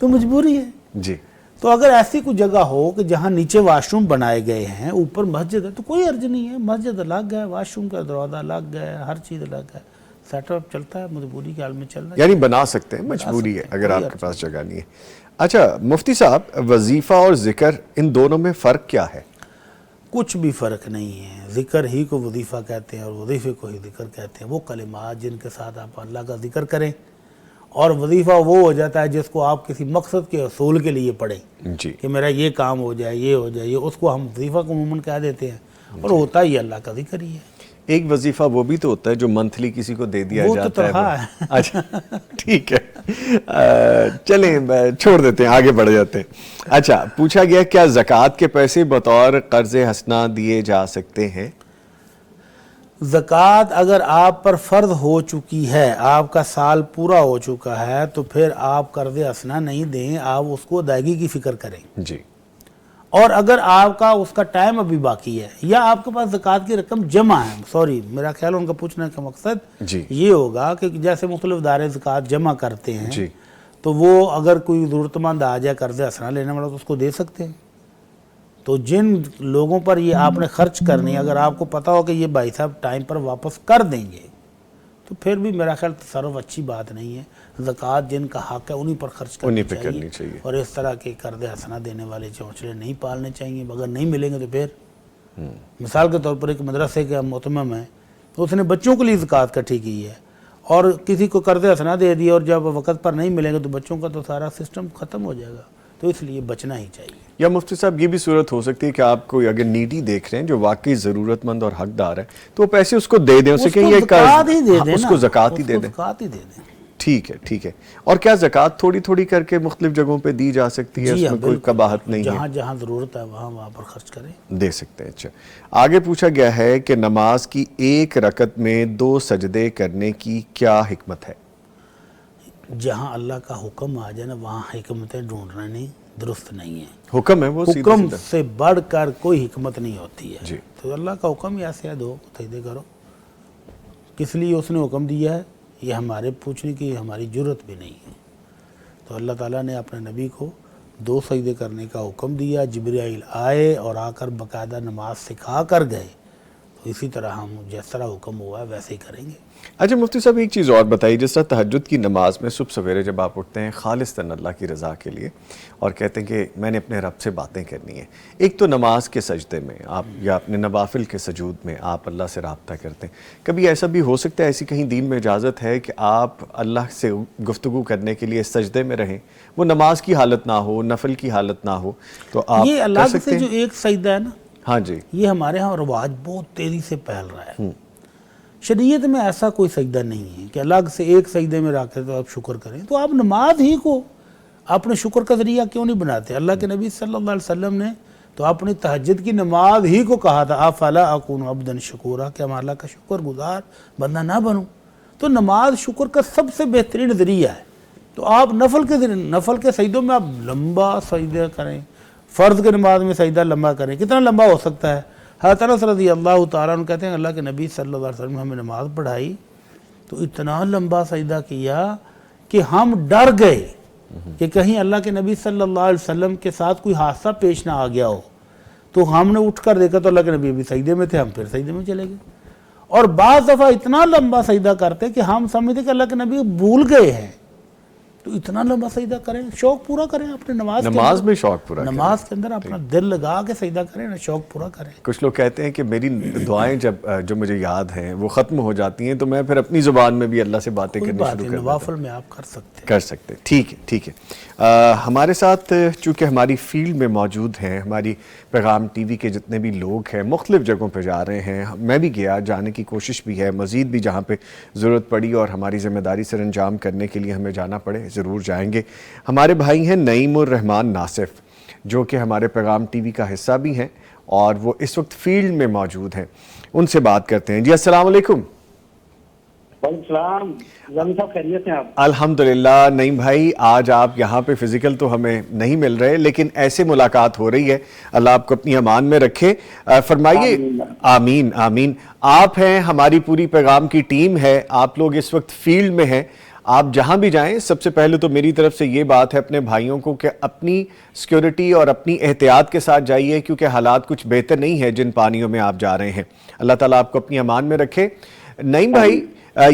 تو مجبوری ہے. جی. تو اگر ایسی کوئی جگہ ہو کہ جہاں نیچے واش روم بنائے گئے ہیں, اوپر مسجد ہے, تو کوئی حرج نہیں ہے, مسجد الگ ہے, واش روم کا دروازہ الگ ہے, ہر چیز الگ ہے, سیٹ اپ چلتا ہے, مجبوری کے حال میں چلنا ہے. یعنی بنا سکتے ہیں, مجبوری ہے اگر آپ کے پاس جگہ نہیں ہے. اچھا مفتی صاحب, وظیفہ اور ذکر ان دونوں میں فرق کیا ہے؟ کچھ بھی فرق نہیں ہے. ذکر ہی کو وظیفہ کہتے ہیں اور وظیفے کو ہی ذکر کہتے ہیں. وہ کلمات جن کے ساتھ آپ اللہ کا ذکر کریں, اور وظیفہ وہ ہو جاتا ہے جس کو آپ کسی مقصد کے حصول کے لیے پڑھیں, جی. کہ میرا یہ کام ہو جائے, یہ ہو جائے, یہ, اس کو ہم وظیفہ کو عموماً کہہ دیتے ہیں, اور ہوتا ہی اللہ کا ذکر ہی ہے. ایک وظیفہ وہ بھی تو ہوتا ہے جو منتھلی کسی کو دے دیا وہ تو جاتا ہے. تنخواہ ہے. اچھا ٹھیک ہے, چلیں چھوڑ دیتے ہیں, آگے بڑھ جاتے ہیں. اچھا پوچھا گیا کیا زکوٰۃ کے پیسے بطور قرض حسنہ دیے جا سکتے ہیں؟ زکوٰۃ اگر آپ پر فرض ہو چکی ہے, آپ کا سال پورا ہو چکا ہے, تو پھر آپ قرض حسنہ نہیں دیں, آپ اس کو ادائیگی کی فکر کریں. جی. اور اگر آپ کا اس کا ٹائم ابھی باقی ہے, یا آپ کے پاس زکوٰۃ کی رقم جمع ہے, سوری میرا خیال ان کا پوچھنے کا مقصد جی. یہ ہوگا کہ جیسے مختلف ادارے زکوٰۃ جمع کرتے ہیں, جی. تو وہ اگر کوئی ضرورت مند آ جائے قرض حسنہ لینے والا, تو اس کو دے سکتے ہیں. تو جن لوگوں پر یہ آپ نے خرچ کرنی ہے, اگر آپ کو پتا ہو کہ یہ بھائی صاحب ٹائم پر واپس کر دیں گے, تو پھر بھی میرا خیال تصرف اچھی بات نہیں ہے. زکوٰۃ جن کا حق ہے انہی پر خرچ کرنی چاہیے, اور اس طرح کے قرض حسنہ دینے والے چونچلے نہیں پالنے چاہیے. اگر نہیں ملیں گے تو پھر مثال کے طور پر ایک مدرسے کے متمم ہیں, تو اس نے بچوں کے لیے زکوٰۃ کٹھی کی ہے, اور کسی کو قرض حسنہ دے دیا, اور جب وقت پر نہیں ملیں گے تو بچوں کا تو سارا سسٹم ختم ہو جائے گا. تو اس لیے بچنا ہی چاہیے. یا مفتی صاحب یہ بھی صورت ہو سکتی ہے کہ آپ کو اگر نیڈی دیکھ رہے ہیں جو واقعی ضرورت مند اور حقدار ہے, تو وہ پیسے اس کو دے دیں, اسے کہ یہ زکوٰۃ ہی دے دیں, اس کو زکوٰۃ ہی دے دیں. زکوٰۃ ہی دے دیں. ٹھیک ہے, ٹھیک ہے. اور کیا زکوٰۃ تھوڑی تھوڑی کر کے مختلف جگہوں پہ دی جا سکتی ہے؟ اس میں کوئی قباحت نہیں ہے, جہاں جہاں ضرورت ہے وہاں پر خرچ کریں, دے سکتے ہیں. اچھا آگے پوچھا گیا ہے کہ نماز کی ایک رکعت میں 2 سجدے کرنے کی کیا حکمت ہے؟ جہاں اللہ کا حکم آ جائے نا, وہاں حکمتیں ڈھونڈنا نہیں, درست نہیں ہے. حکم ہے وہ حکم سے بڑھ کر کوئی حکمت نہیں ہوتی ہے. جی. تو اللہ کا حکم ہی ایسے ہے, 2 سجدے کرو. کس لیے اس نے حکم دیا ہے یہ ہمارے پوچھنے کی ہماری جرت بھی نہیں ہے. تو اللہ تعالیٰ نے اپنے نبی کو 2 سجدے کرنے کا حکم دیا. جبرائیل آئے اور آ کر باقاعدہ نماز سکھا کر گئے. تو اسی طرح ہم جس طرح حکم ہوا ہے ویسے ہی کریں گے. اچھا مفتی صاحب ایک چیز اور بتائیے, جس طرح تہجد کی نماز میں صبح سویرے جب آپ اٹھتے ہیں خالصتاً اللہ کی رضا کے لیے اور کہتے ہیں کہ میں نے اپنے رب سے باتیں کرنی ہیں, ایک تو نماز کے سجدے میں آپ یا اپنے نوافل کے سجود میں آپ اللہ سے رابطہ کرتے ہیں, کبھی ایسا بھی ہو سکتا ہے, ایسی کہیں دین میں اجازت ہے کہ آپ اللہ سے گفتگو کرنے کے لیے سجدے میں رہیں, وہ نماز کی حالت نہ ہو, نفل کی حالت نہ ہو, تو آپ یہ اللہ سے جو ایک سجدہ ہے نا, ہاں جی, یہ ہمارے ہاں رواج بہت تیزی سے پھیل رہا ہے. شریعت میں ایسا کوئی سجدہ نہیں ہے کہ الگ سے ایک سجدے میں رکھ کے تو آپ شکر کریں. تو آپ نماز ہی کو اپنے شکر کا ذریعہ کیوں نہیں بناتے؟ اللہ کے نبی صلی اللہ علیہ وسلم نے تو اپنی تہجد کی نماز ہی کو کہا تھا, افلا اکون عبدا شکورا, کہ ہم اللہ کا شکر گزار بندہ نہ بنوں. تو نماز شکر کا سب سے بہترین ذریعہ ہے. تو آپ نفل کے سجدوں میں آپ لمبا سجدہ کریں, فرض کے نماز میں سجدہ لمبا کریں. کتنا لمبا ہو سکتا ہے؟ حضرت انس رضی اللہ تعالیٰ عنہ کہتے ہیں اللہ کے نبی صلی اللہ علیہ وسلم ہمیں نماز پڑھائی تو اتنا لمبا سجدہ کیا کہ ہم ڈر گئے کہ کہیں اللہ کے نبی صلی اللہ علیہ وسلم کے ساتھ کوئی حادثہ پیش نہ آ گیا ہو. تو ہم نے اٹھ کر دیکھا تو اللہ کے نبی بھی سجدے میں تھے, ہم پھر سجدے میں چلے گئے. اور بعض دفعہ اتنا لمبا سجدہ کرتے کہ ہم سمجھتے کہ اللہ کے نبی بھول گئے ہیں. تو اتنا لمبا سجدہ کریں, شوق پورا کریں اپنے نماز میں, شوق پورا کریں, نماز کے اندر اپنا دل لگا کے سجدہ کریں نا, شوق پورا کریں. کچھ لوگ کہتے ہیں کہ میری دعائیں جو مجھے یاد ہیں وہ ختم ہو جاتی ہیں تو میں پھر اپنی زبان میں بھی اللہ سے باتیں کرنی شروع کر دیتا ہوں. نوافل میں آپ کر سکتے ہیں. ٹھیک ہے, ٹھیک ہے. ہمارے ساتھ چونکہ ہماری فیلڈ میں موجود ہیں, ہماری پیغام ٹی وی کے جتنے بھی لوگ ہیں مختلف جگہوں پہ جا رہے ہیں, میں بھی گیا, جانے کی کوشش بھی ہے, مزید بھی جہاں پہ ضرورت پڑی اور ہماری ذمہ داری سر انجام کرنے کے لیے ہمیں جانا پڑے ضرور جائیں گے. ہمارے بھائی ہیں نعیم الرحمان ناصف, جو کہ ہمارے پیغام ٹی وی کا حصہ بھی ہیں اور وہ اس وقت فیلڈ میں موجود ہیں, ان سے بات کرتے ہیں. جی السلام علیکم. السلام, صاحب خیریت ہیں آپ؟ الحمدللہ. نعیم بھائی آج آپ یہاں پہ فزیکل تو ہمیں نہیں مل رہے لیکن ایسے ملاقات ہو رہی ہے, اللہ آپ کو اپنی امان میں رکھے. فرمائیے. آمین آمین. آپ ہیں, ہماری پوری پیغام کی ٹیم ہے, آپ لوگ اس وقت فیلڈ میں ہیں, آپ جہاں بھی جائیں سب سے پہلے تو میری طرف سے یہ بات ہے اپنے بھائیوں کو کہ اپنی سیکیورٹی اور اپنی احتیاط کے ساتھ جائیے، کیونکہ حالات کچھ بہتر نہیں ہے جن پانیوں میں آپ جا رہے ہیں۔ اللہ تعالیٰ آپ کو اپنی امان میں رکھے۔ نعیم بھائی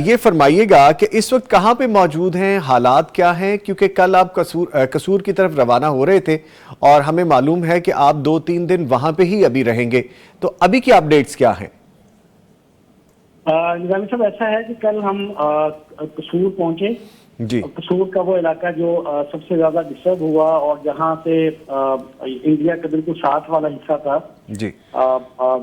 یہ فرمائیے گا کہ اس وقت کہاں پہ موجود ہیں، حالات کیا ہیں؟ کیونکہ کل آپ قصور کی طرف روانہ ہو رہے تھے اور ہمیں معلوم ہے کہ آپ 2-3 دن وہاں پہ ہی ابھی رہیں گے، تو ابھی کی اپڈیٹس کیا ہیں؟ نظامی صاحب ایسا ہے کہ کل ہم قصور پہنچے جی قصور کا وہ علاقہ جو سب سے زیادہ ڈسٹرب ہوا اور جہاں سے انڈیا کا بالکل ساتھ والا حصہ تھا جی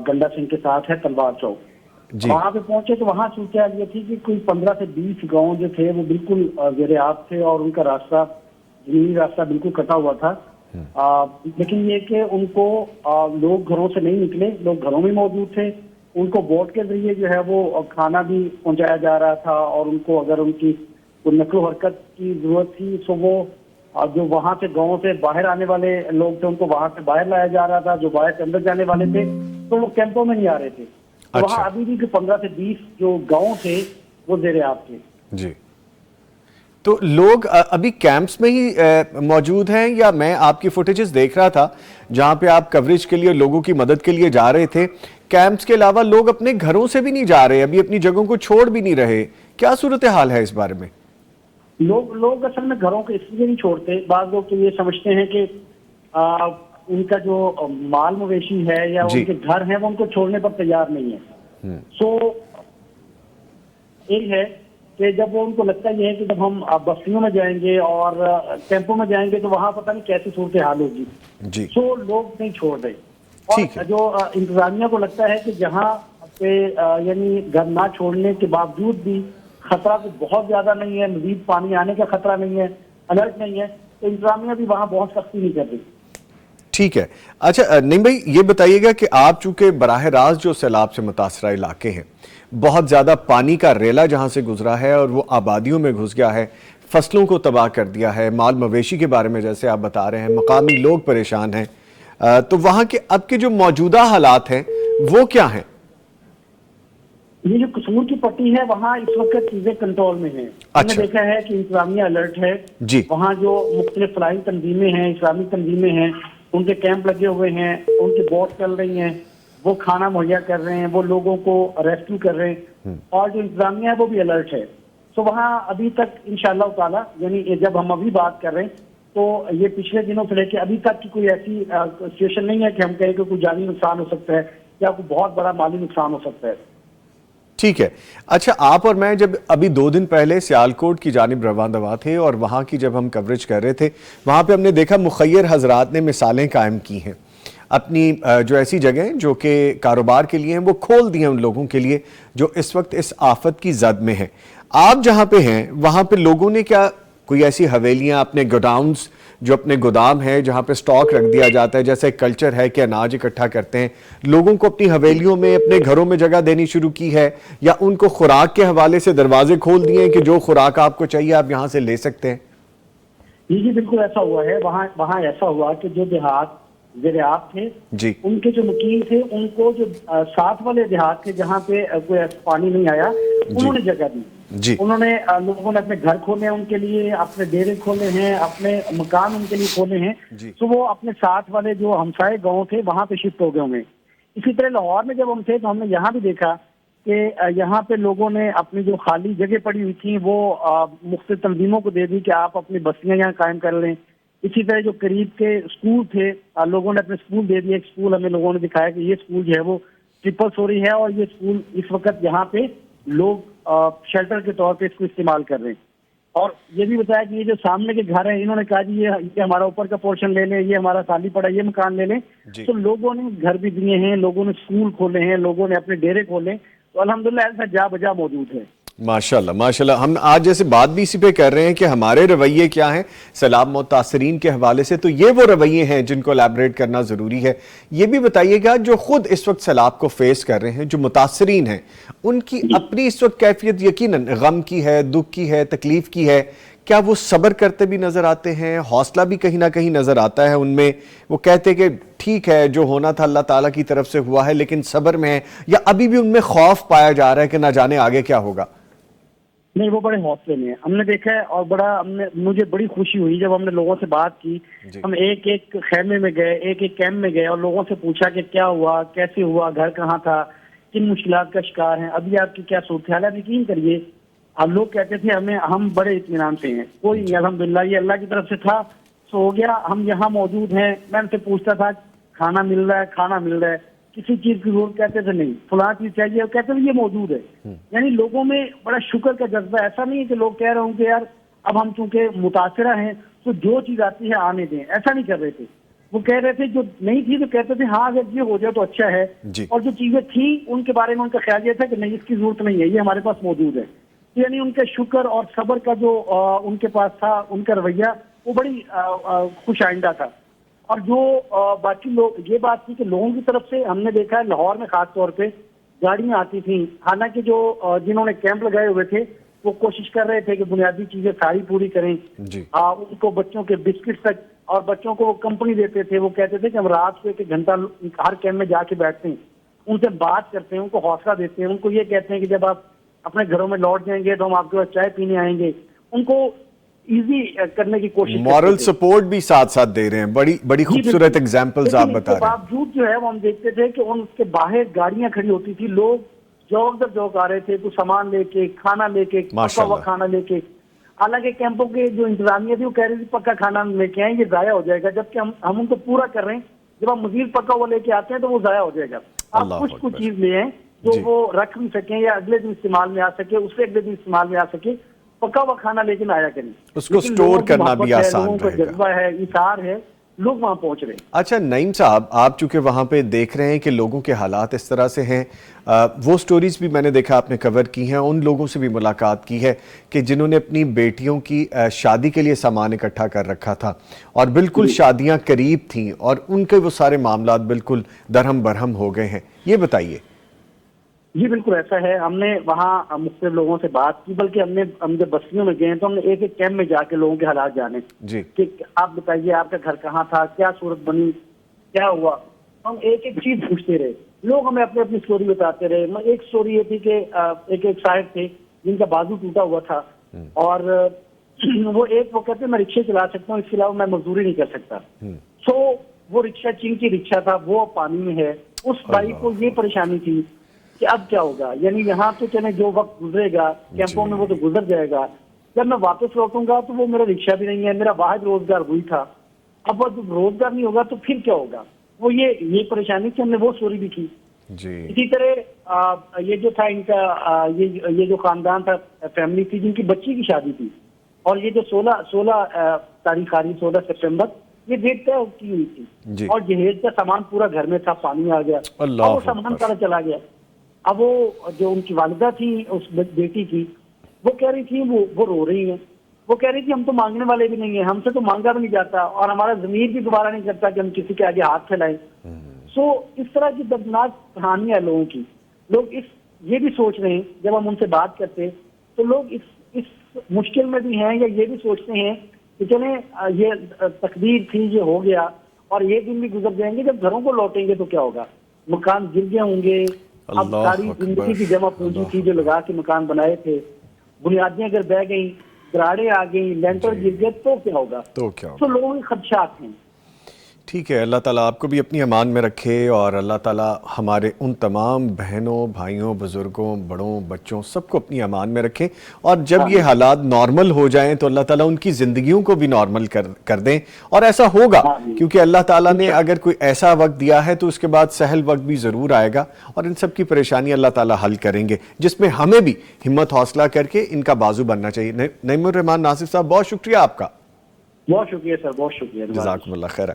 گنڈا سنگھ کے ساتھ ہے تلوار چوک جی وہاں پہ پہنچے تو وہاں صورتحال یہ تھی کہ کوئی 15 سے 20 گاؤں جو تھے وہ بالکل زیر آب تھے اور ان کا راستہ زمینی راستہ بالکل کٹا ہوا تھا لیکن یہ کہ ان کو لوگ گھروں سے نہیں نکلے، لوگ گھروں میں موجود تھے، ان کو بوٹ کے ذریعے جو ہے وہ کھانا بھی پہنچایا جا رہا تھا اور ان کو اگر ان کی کوئی نقل و حرکت کی ضرورت تھی تو وہ جو وہاں سے گاؤں سے باہر آنے والے لوگ تھے ان کو وہاں سے باہر لایا جا رہا تھا، جو باہر سے اندر جانے والے تھے تو وہ کیمپوں میں نہیں آ رہے تھے۔ وہاں ابھی بھی 15 سے 20 جو گاؤں تھے وہ زیر آب تھے۔ جی تو لوگ ابھی کیمپس میں ہی موجود ہیں، یا میں آپ کی فوٹیجز دیکھ رہا تھا جہاں پہ آپ کوریج کے لیے لوگوں کی مدد کے لیے جا رہے تھے، کیمپس کے علاوہ لوگ اپنے گھروں سے بھی نہیں جا رہے، ابھی اپنی جگہوں کو چھوڑ بھی نہیں رہے، کیا صورتحال ہے اس بارے میں؟ لوگ اصل میں گھروں کو اس لیے نہیں چھوڑتے، بعض لوگ تو یہ سمجھتے ہیں کہ ان کا جو مال مویشی ہے یا ان کے گھر ہیں وہ ان کو چھوڑنے پر تیار نہیں ہے۔ سو ایک ہے کہ جب وہ ان کو لگتا یہ ہے کہ جب ہم بستیوں میں جائیں گے اور کیمپوں میں جائیں گے تو وہاں پتہ نہیں کیسی صورتحال ہوگی، سو لوگ نہیں چھوڑ رہے۔ اور جو انتظامیہ کو لگتا ہے کہ جہاں پہ یعنی گھر نہ چھوڑنے کے باوجود بھی خطرہ تو بہت زیادہ نہیں ہے، مزید پانی آنے کا خطرہ نہیں ہے، الرٹ نہیں ہے، تو انتظامیہ بھی وہاں بہت سختی نہیں کر رہی۔ ٹھیک ہے، اچھا نعیم بھائی یہ بتائیے گا کہ آپ چونکہ براہ راست جو سیلاب سے متاثرہ علاقے ہیں، بہت زیادہ پانی کا ریلا جہاں سے گزرا ہے اور وہ آبادیوں میں گھس گیا ہے، فصلوں کو تباہ کر دیا ہے، مال مویشی کے بارے میں جیسے آپ بتا رہے ہیں، مقامی لوگ پریشان ہیں، تو وہاں کے اب کے جو موجودہ حالات ہیں وہ کیا ہیں؟ یہ جو قصور کی پٹی ہے وہاں اس وقت چیزیں کنٹرول میں ہیں۔ ہم نے دیکھا ہے کہ انتظامیہ الرٹ ہے، وہاں جو مختلف فلاحی تنظیمیں ہیں، اسلامی تنظیمیں ہیں، ان کے کیمپ لگے ہوئے ہیں، ان کی بوٹ چل رہی ہیں، وہ کھانا مہیا کر رہے ہیں، وہ لوگوں کو ریسکیو کر رہے ہیں، اور جو انتظامیہ ہے وہ بھی الرٹ ہے۔ تو وہاں ابھی تک انشاءاللہ تعالی یعنی جب ہم ابھی بات کر رہے ہیں تو یہ پچھلے دنوں سے لے کے ابھی تک کی کوئی ایسی سچویشن نہیں ہے کہ ہم کہیں کہ کوئی جانی نقصان ہو سکتا ہے یا کوئی بہت بڑا مالی نقصان ہو سکتا ہے۔ ٹھیک ہے، اچھا آپ اور میں جب ابھی 2 دن پہلے سیالکوٹ کی جانب رواں تھے اور وہاں کی جب ہم کوریج کر رہے تھے، وہاں پہ ہم نے دیکھا مخیر حضرات نے مثالیں قائم کی ہیں، اپنی جو ایسی جگہیں جو کہ کاروبار کے لیے ہیں وہ کھول دی ہیں ان لوگوں کے لیے جو اس وقت اس آفت کی زد میں ہیں۔ آپ جہاں پہ ہیں وہاں پہ لوگوں نے کیا کوئی ایسی حویلیاں، اپنے گوڈاؤنز جو اپنے گودام ہیں جہاں پہ سٹاک رکھ دیا جاتا ہے، جیسے کلچر ہے کہ اناج اکٹھا کرتے ہیں، لوگوں کو اپنی حویلیوں میں اپنے گھروں میں جگہ دینی شروع کی ہے، یا ان کو خوراک کے حوالے سے دروازے کھول دیے ہیں کہ جو خوراک آپ کو چاہیے آپ یہاں سے لے سکتے ہیں؟ جی بالکل ایسا ہوا ہے، وہاں ایسا ہوا کہ جو دیہات زیر آب تھے ان کے جو مقیم تھے ان کو جو ساتھ والے دیہات تھے جہاں پہ کوئی پانی نہیں آیا انہوں نے جگہ دی، انہوں نے لوگوں نے اپنے گھر کھولے ہیں ان کے لیے، اپنے ڈیرے کھولے ہیں، اپنے مکان ان کے لیے کھولے ہیں، تو وہ اپنے ساتھ والے جو ہمسائے گاؤں تھے وہاں پہ شفٹ ہو گئے ہوں گے۔ اسی طرح لاہور میں جب ہم تھے تو ہم نے یہاں بھی دیکھا کہ یہاں پہ لوگوں نے اپنی جو خالی جگہ پڑی ہوئی تھی وہ مختلف تنظیموں کو دے دی کہ آپ اپنی بستیاں یہاں قائم کر لیں۔ اسی طرح جو قریب کے اسکول تھے لوگوں نے اپنے اسکول دے دیے، ایک اسکول ہمیں لوگوں نے دکھایا کہ یہ اسکول جو ہے وہ ٹرپل سٹوری ہے اور یہ اسکول اس وقت یہاں پہ لوگ شیلٹر کے طور پہ اس کو استعمال کر رہے ہیں۔ اور یہ بھی بتایا کہ یہ جو سامنے کے گھر ہیں انہوں نے کہا جی یہ ہمارا اوپر کا پورشن لے لیں، یہ ہمارا خالی پڑا یہ مکان لے لیں، تو لوگوں نے گھر بھی دیے ہیں، لوگوں نے اسکول کھولے ہیں، لوگوں نے اپنے ڈیرے کھولے، تو الحمدللہ ایسا جا بجا موجود ہے۔ ماشاءاللہ ماشاءاللہ، ہم آج جیسے بات بھی اسی پہ کر رہے ہیں کہ ہمارے رویے کیا ہیں سیلاب متاثرین کے حوالے سے، تو یہ وہ رویے ہیں جن کو الیبریٹ کرنا ضروری ہے۔ یہ بھی بتائیے گا جو خود اس وقت سیلاب کو فیس کر رہے ہیں، جو متاثرین ہیں، ان کی اپنی اس وقت کیفیت یقیناً غم کی ہے، دکھ کی ہے، تکلیف کی ہے، کیا وہ صبر کرتے بھی نظر آتے ہیں؟ حوصلہ بھی کہیں نہ کہیں نظر آتا ہے ان میں؟ وہ کہتے کہ ٹھیک ہے جو ہونا تھا اللہ تعالیٰ کی طرف سے ہوا ہے لیکن صبر میں ہے، یا ابھی بھی ان میں خوف پایا جا رہا ہے کہ نہ جانے آگے کیا ہوگا؟ نہیں وہ بڑے حوصلے میں ہیں، ہم نے دیکھا ہے، اور مجھے بڑی خوشی ہوئی جب ہم نے لوگوں سے بات کی. ہم ایک ایک خیمے میں گئے، ایک ایک کیمپ میں گئے اور لوگوں سے پوچھا کہ کیا ہوا، کیسے ہوا، گھر کہاں تھا، کن مشکلات کا شکار ہیں، ابھی آپ کی کیا صورتحال ہے. آپ یقین کریے اب لوگ کہتے تھے ہم بڑے اطمینان سے ہیں، کوئی نہیں، الحمدللہ یہ اللہ کی طرف سے تھا سو ہو گیا، ہم یہاں موجود ہیں. میں ان سے پوچھتا تھا کھانا مل رہا ہے، کسی چیز کی ضرورت، کہتے تھے نہیں فلاں چیز چاہیے، اور کہتے تھے یہ موجود ہے. یعنی لوگوں میں بڑا شکر کا جذبہ. ایسا نہیں ہے کہ لوگ کہہ رہے ہوں کہ یار اب ہم چونکہ متاثرہ ہیں تو جو چیز آتی ہے آنے دیں، ایسا نہیں کر رہے تھے. وہ کہہ رہے تھے جو نہیں تھی تو کہتے تھے ہاں اگر یہ ہو جائے تو اچھا ہے، اور جو چیزیں تھیں ان کے بارے میں ان کا خیال یہ تھا کہ نہیں اس کی ضرورت نہیں ہے، یہ ہمارے پاس موجود ہے. یعنی ان کے شکر اور صبر کا جو ان کے پاس تھا، ان کا رویہ وہ بڑی خوش آئندہ تھا. اور جو باقی لوگ، یہ بات تھی کہ لوگوں کی طرف سے ہم نے دیکھا ہے لاہور میں خاص طور پہ گاڑیاں آتی تھیں، حالانکہ جو جنہوں نے کیمپ لگائے ہوئے تھے وہ کوشش کر رہے تھے کہ بنیادی چیزیں ساری پوری کریں. ان کو بچوں کے بسکٹ تک، اور بچوں کو وہ کمپنی دیتے تھے. وہ کہتے تھے کہ ہم رات کو 1 گھنٹہ ہر کیمپ میں جا کے بیٹھتے ہیں، ان سے بات کرتے ہیں، ان کو حوصلہ دیتے ہیں، ان کو یہ کہتے ہیں کہ جب آپ اپنے گھروں میں لوٹ جائیں گے تو ہم آپ کے پاس چائے پینے آئیں گے. ان کو ایزی کرنے کی کوشش، مورل سپورٹ بھی ساتھ ساتھ دے رہے ہیں. بڑی خوبصورت ایگزامپلز آپ بتا رہے ہیں. باوجود جو ہے وہ ہم دیکھتے تھے کہ ان کے باہر گاڑیاں کھڑی ہوتی تھی، لوگ جوک در جوک آ رہے تھے، کچھ سامان لے کے، کھانا لے کے، پکا ہوا کھانا لے کے. حالانکہ کیمپوں کے جو انتظامیہ تھی وہ کہہ رہی تھی پکا کھانا لے کے آئیں، یہ ضائع ہو جائے گا، جبکہ ہم ان کو پورا کر رہے ہیں. جب ہم مزید پکا ہوا لے کے آتے ہیں تو وہ ضائع ہو جائے گا. آپ کچھ چیز لے آئیں جو وہ رکھ بھی سکیں یا اگلے دن استعمال میں آ سکے، اس سے اگلے دن استعمال میں آ سکے. پکا ہوا کھانا لیکن آیا کریں، اس کو سٹور کرنا بھی آسان لوگوں کا جذبہ ہے، اثار ہے، لوگ وہاں پہنچ رہے ہیں. اچھا نعیم صاحب، آپ چونکہ وہاں پہ دیکھ رہے ہیں کہ لوگوں کے حالات اس طرح سے ہیں، وہ سٹوریز بھی میں نے دیکھا آپ نے کور کی ہیں، ان لوگوں سے بھی ملاقات کی ہے کہ جنہوں نے اپنی بیٹیوں کی شادی کے لیے سامان اکٹھا کر رکھا تھا اور بالکل شادیاں قریب تھیں اور ان کے وہ سارے معاملات بالکل درہم برہم ہو گئے ہیں. یہ بتائیے. جی بالکل ایسا ہے. ہم نے وہاں مختلف لوگوں سے بات کی، بلکہ ہم جب بستیوں میں گئے تو ہم نے ایک ایک کیمپ میں جا کے لوگوں کے حالات جانے کہ آپ بتائیے آپ کا گھر کہاں تھا، کیا صورت بنی، کیا ہوا. ہم ایک ایک چیز پوچھتے رہے، لوگ ہمیں اپنی سٹوری بتاتے رہے. ایک سٹوری یہ تھی کہ ایک صاحب تھے جن کا بازو ٹوٹا ہوا تھا، اور وہ کہتے میں رکشے چلا سکتا ہوں، اس کے علاوہ میں مزدوری نہیں کر سکتا. سو وہ رکشہ چین کی رکشہ تھا، وہ پانی میں ہے. اس بھائی کو یہ پریشانی تھی کہ اب کیا ہوگا، یعنی یہاں تو چلے جو وقت گزرے گا کیمپوں میں وہ تو گزر جائے گا، جب میں واپس لوٹوں گا تو وہ میرا رکشہ بھی نہیں ہے، میرا واحد روزگار وہی تھا. اب وہ جب روزگار نہیں ہوگا تو پھر کیا ہوگا. وہ یہ پریشانی تھی. ہم نے وہ سٹوری بھی کی. اسی طرح یہ جو تھا ان کا یہ جو خاندان تھا، فیملی تھی جن کی بچی کی شادی تھی، اور یہ جو 16 تاریخ آ رہی 16 سپٹمبر، یہ ڈیٹ طے کی ہوئی تھی، اور جہیز کا سامان پورا گھر میں تھا، پانی آ گیا اور وہ سامان سارا چلا گیا. اب وہ جو ان کی والدہ تھی اس بیٹی کی، وہ کہہ رہی تھی، وہ رو رہی ہیں، وہ کہہ رہی تھی ہم تو مانگنے والے بھی نہیں ہیں، ہم سے تو مانگا بھی نہیں جاتا، اور ہمارا ضمیر بھی دوبارہ نہیں کرتا کہ ہم کسی کے آگے ہاتھ پھیلائیں. سو اس طرح کی دردناک کہانیاں لوگوں کی. لوگ یہ بھی سوچ رہے ہیں جب ہم ان سے بات کرتے تو لوگ اس مشکل میں بھی ہیں، یا یہ بھی سوچتے ہیں کہ چلیں یہ تقدیر تھی، یہ ہو گیا، اور یہ دن بھی گزر جائیں گے. جب گھروں کو لوٹیں گے تو کیا ہوگا، مکان گر گئے ہوں گے. اب ساری زندگی کی جمع پونجی تھی جو لگا کے مکان بنائے تھے، بنیادیں اگر بہ گئیں، گراڑیں آ گئیں، لینٹر گر گئے تو کیا ہوگا. تو لوگوں کے خدشات ہیں. ٹھیک ہے، اللہ تعالیٰ آپ کو بھی اپنی امان میں رکھے، اور اللہ تعالیٰ ہمارے ان تمام بہنوں، بھائیوں، بزرگوں، بڑوں، بچوں سب کو اپنی امان میں رکھے. اور جب یہ حالات نارمل ہو جائیں تو اللہ تعالیٰ ان کی زندگیوں کو بھی نارمل کر دیں. اور ایسا ہوگا، کیونکہ اللہ تعالیٰ نے اگر کوئی ایسا وقت دیا ہے تو اس کے بعد سہل وقت بھی ضرور آئے گا، اور ان سب کی پریشانی اللہ تعالیٰ حل کریں گے، جس میں ہمیں بھی ہمت حوصلہ کر کے ان کا بازو بننا چاہیے. نعیم الرحمان ناصف صاحب، بہت شکریہ آپ کا. بہت شکریہ سر، بہت شکریہ. جزاکم اللہ خیر.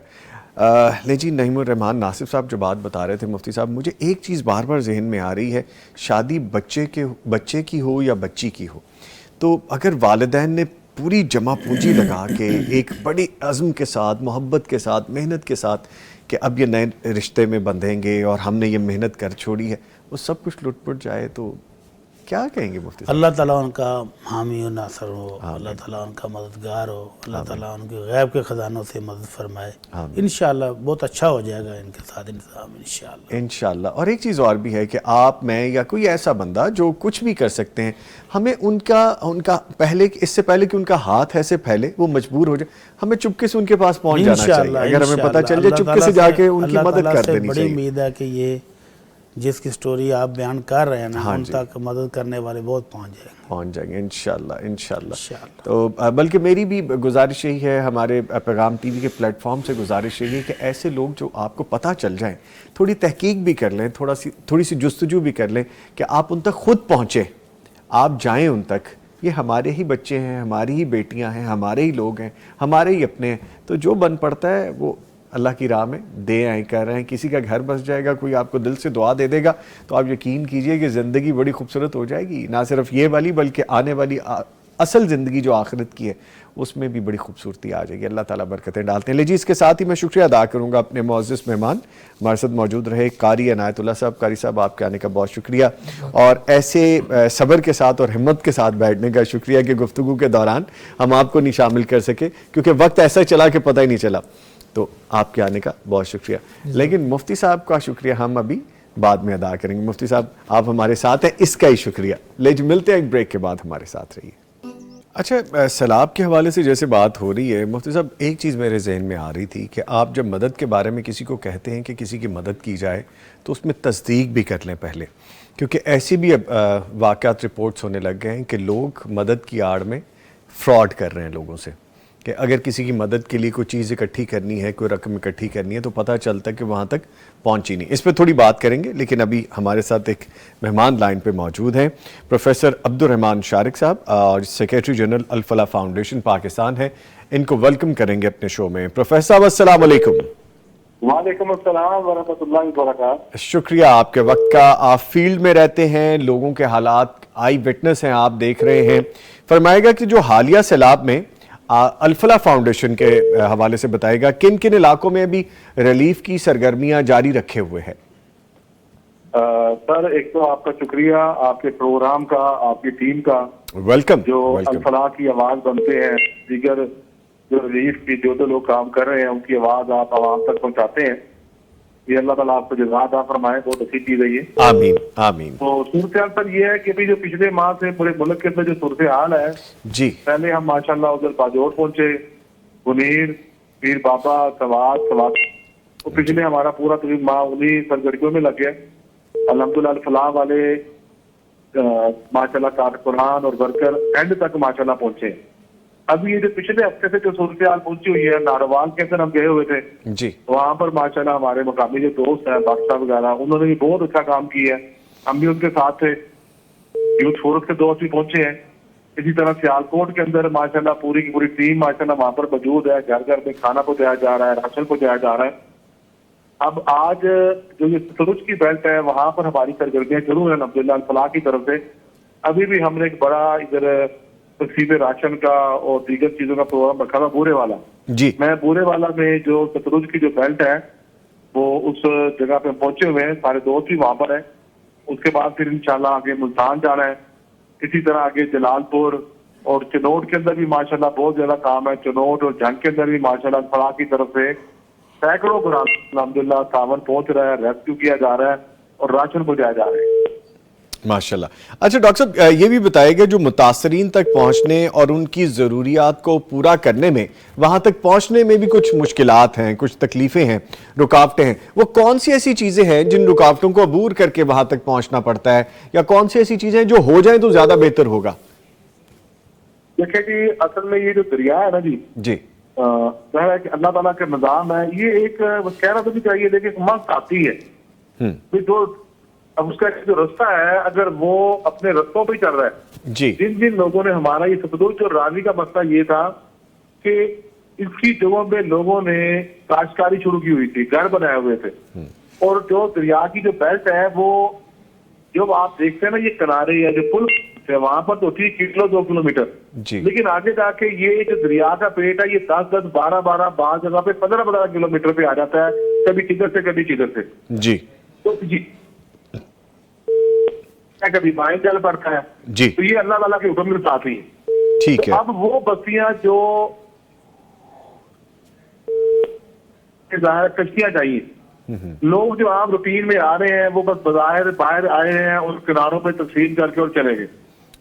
لے جی، نعیم الرحمان ناصف صاحب جو بات بتا رہے تھے مفتی صاحب، مجھے ایک چیز بار بار ذہن میں آ رہی ہے. شادی بچے کی ہو یا بچی کی ہو، تو اگر والدین نے پوری جمع پونجی لگا کے ایک بڑی عزم کے ساتھ، محبت کے ساتھ، محنت کے ساتھ کہ اب یہ نئے رشتے میں بندھیں گے اور ہم نے یہ محنت کر چھوڑی ہے، وہ سب کچھ لٹ پٹ جائے تو کیا کہیں گے مفتی صاحب؟ اللہ تعالیٰ ان کا حامی و ناصر ہو، اللہ تعالیٰ ان کا مددگار ہو، اللہ تعالیٰ ان کے غیب کے خزانوں سے مدد فرمائے، انشاءاللہ بہت اچھا ہو جائے گا ان کے ساتھ انتظام انشاءاللہ۔ انشاءاللہ۔ اور ایک چیز اور بھی ہے کہ آپ، میں یا کوئی ایسا بندہ جو کچھ بھی کر سکتے ہیں، ہمیں ان کا پہلے، اس سے پہلے کہ ان کا ہاتھ ایسے پھیلے وہ مجبور ہو جائے، ہمیں چپکے سے ان کے پاس پہنچ جانا چاہیے۔ اگر ہمیں پتہ چل جائے چپکے سے جا کے ان کی مدد کر دینی بڑی چاہیے۔ امید ہے کہ یہ جس کی سٹوری آپ بیان کر رہے ہیں نا، ان تک مدد کرنے والے بہت پہنچ جائیں گے انشاءاللہ۔ تو بلکہ میری بھی گزارش یہی ہے، ہمارے پیغام ٹی وی کے پلیٹ فارم سے گزارش یہی ہے کہ ایسے لوگ جو آپ کو پتہ چل جائیں، تھوڑی تحقیق بھی کر لیں، تھوڑی سی جستجو بھی کر لیں کہ آپ ان تک خود پہنچیں، آپ جائیں ان تک۔ یہ ہمارے ہی بچے ہیں، ہماری ہی بیٹیاں ہیں، ہمارے ہی لوگ ہیں، ہمارے ہی اپنے ہیں، تو جو بن پڑتا ہے وہ اللہ کی راہ میں دے آئیں۔ کہہ رہے ہیں کسی کا گھر بس جائے گا، کوئی آپ کو دل سے دعا دے دے گا، تو آپ یقین کیجئے کہ زندگی بڑی خوبصورت ہو جائے گی۔ نہ صرف یہ والی بلکہ آنے والی اصل زندگی جو آخرت کی ہے اس میں بھی بڑی خوبصورتی آ جائے گی۔ اللہ تعالیٰ برکتیں ڈالتے ہیں۔ لے جی، اس کے ساتھ ہی میں شکریہ ادا کروں گا اپنے معزز مہمان ہمارے ساتھ موجود رہے قاری عنایت اللہ صاحب۔ قاری صاحب، آپ کے آنے کا بہت شکریہ، اور ایسے صبر کے ساتھ اور ہمت کے ساتھ بیٹھنے کا شکریہ کہ گفتگو کے دوران ہم آپ کو نہیں شامل کر سکے، کیونکہ وقت ایسا چلا کہ پتہ ہی نہیں چلا، تو آپ کے آنے کا بہت شکریہ۔ لیکن مفتی صاحب کا شکریہ ہم ابھی بعد میں ادا کریں گے۔ مفتی صاحب، آپ ہمارے ساتھ ہیں، اس کا ہی شکریہ۔ لے جی، ملتے ہیں ایک بریک کے بعد، ہمارے ساتھ رہیے۔ اچھا، سیلاب کے حوالے سے جیسے بات ہو رہی ہے مفتی صاحب، ایک چیز میرے ذہن میں آ رہی تھی کہ آپ جب مدد کے بارے میں کسی کو کہتے ہیں کہ کسی کی مدد کی جائے تو اس میں تصدیق بھی کر لیں پہلے، کیونکہ ایسی بھی اب واقعات رپورٹس ہونے لگ گئے ہیں کہ لوگ مدد کی آڑ میں فراڈ کر رہے ہیں لوگوں سے، کہ اگر کسی کی مدد کے لیے کوئی چیز اکٹھی کرنی ہے، کوئی رقم اکٹھی کرنی ہے، تو پتہ چلتا ہے کہ وہاں تک پہنچی نہیں۔ اس پہ تھوڑی بات کریں گے، لیکن ابھی ہمارے ساتھ ایک مہمان لائن پہ موجود ہیں، پروفیسر عبدالرحمان شارق صاحب، اور سیکریٹری جنرل الفلاح فاؤنڈیشن پاکستان ہیں۔ ان کو ویلکم کریں گے اپنے شو میں۔ پروفیسر صاحب، السلام علیکم۔ وعلیکم السلام ورحمۃ اللہ وبرکاتہ۔ شکریہ آپ کے وقت کا۔ آپ فیلڈ میں رہتے ہیں، لوگوں کے حالات آئی وٹنس ہیں، آپ دیکھ رہے ہیں۔ فرمائے گا کہ جو حالیہ سیلاب میں الفلاح فاؤنڈیشن کے حوالے سے بتائے گا کن کن علاقوں میں ابھی ریلیف کی سرگرمیاں جاری رکھے ہوئے ہیں؟ سر، ایک تو آپ کا شکریہ، آپ کے پروگرام کا، آپ کی ٹیم کا، ویلکم۔ جو الفلاح کی آواز بنتے ہیں، دیگر جو ریلیف کی جو لوگ کام کر رہے ہیں ان کی آواز آپ عوام تک پہنچاتے ہیں، یہ اللہ تعالیٰ آپ کو جزا عطا فرمائے، بہت اچھی چیز ہے یہ۔ آمین آمین۔ تو صورتحال پر یہ ہے کہ ابھی جو پچھلے ماہ سے پورے ملک کے اندر جو صورتحال ہے، جی، پہلے ہم ماشاءاللہ ادھر باجوڑ پہنچے، منیر، پیر بابا، سوات، تو پچھلے ہمارا پورا تقریباً ماہ انہیں سرگرمیوں میں لگ گیا۔ الحمدللہ الفلاح والے ماشاءاللہ کارکنان اور ورکر اینڈ تک ماشاءاللہ پہنچے۔ ابھی یہ جو پچھلے ہفتے سے جو صورتحال پہنچی ہوئی ہے، ناروال کے اندر ہم گئے ہوئے تھے، جی، وہاں پر ماشاءاللہ ہمارے مقامی جو دوست ہیں بادشاہ وغیرہ، انہوں نے بھی بہت اچھا کام کیا ہے، ہم بھی ان کے ساتھ تھے۔ یوتھ فورس کے دوست بھی پہنچے ہیں۔ اسی طرح سیالکوٹ کے اندر ماشاءاللہ پوری کی پوری ٹیم ماشاءاللہ وہاں پر موجود ہے، گھر گھر میں کھانا پہنچایا جا رہا ہے، راشن پہنچایا جا رہا ہے۔ اب آج جو یہ ستلج کی بیلٹ ہے وہاں پر ہماری سرگرمیاں شروع ہیں الحمدللہ الفلاح کی طرف سے۔ ابھی بھی ہم نے ایک بڑا ادھر تقسیم راشن کا اور دیگر چیزوں کا پروگرام رکھا تھا بورے والا۔ جی، میں بورے والا میں جو ستلج کی جو بیلٹ ہے وہ اس جگہ پہ پہنچے ہوئے ہیں، سارے دوست بھی وہاں پر ہیں۔ اس کے بعد پھر انشاءاللہ آگے ملتان جانا ہے، اسی طرح آگے جلال پور اور چنوٹ کے اندر بھی ماشاءاللہ بہت زیادہ کام ہے۔ چنوٹ اور جنگ کے اندر بھی ماشاءاللہ الفلاح کی طرف سے سینکڑوں گرام الحمدللہ تعاون پہنچ رہا ہے، ریسکیو کیا جا رہا ہے اور راشن پہنچایا جا رہا ہے ماشاءاللہ۔ اچھا ڈاکٹر صاحب، یہ بھی بتائے گا جو متاثرین تک پہنچنے اور ان کی ضروریات کو پورا کرنے میں، وہاں تک پہنچنے میں بھی کچھ مشکلات ہیں، کچھ تکلیفیں ہیں، رکاوٹیں ہیں، وہ کون سی ایسی چیزیں ہیں جن رکاوٹوں کو عبور کر کے وہاں تک پہنچنا پڑتا ہے، یا کون سی ایسی چیزیں جو ہو جائیں تو زیادہ بہتر ہوگا؟ دیکھیں جی، اصل میں یہ جو دریا ہے نا جی، ظاہر ہے کہ اللہ تعالیٰ کا نظام ہے، یہ ایک کہنا تو نہیں چاہیے لیکن مست آتی ہے جو اب اس کا جو رستہ ہے، اگر وہ اپنے رستوں پہ چل رہا ہے، جن لوگوں نے ہمارا یہ ستلج اور راوی کا مسئلہ یہ تھا کہ اس کی جگہوں پہ لوگوں نے کاشتکاری شروع کی ہوئی تھی، گھر بنائے ہوئے تھے، اور جو دریا کی جو بیلٹ ہے وہ جب آپ دیکھتے ہیں نا یہ کنارے یا جو پل وہاں پر تو ٹھیک 2 کلومیٹر، لیکن آگے جا کے یہ جو دریا کا پیٹ ہے یہ 10 12 بعض جگہ پہ 15 کلومیٹر پہ آ جاتا ہے، کبھی کدھر سے کبھی کدھر سے۔ جی، تو ہے, کبھی بائیں چل پڑتا ہے. جی تو یہ اللہ تعالیٰ کے حکم کے ساتھ ہی ہے. ٹھیک ہے. اب وہ بستیاں جو ظاہر کشتیاں چاہیے, لوگ جو عام روٹین میں آ رہے ہیں وہ بس بظاہر باہر آئے ہیں اور کناروں پہ تقسیم کر کے اور چلے گئے.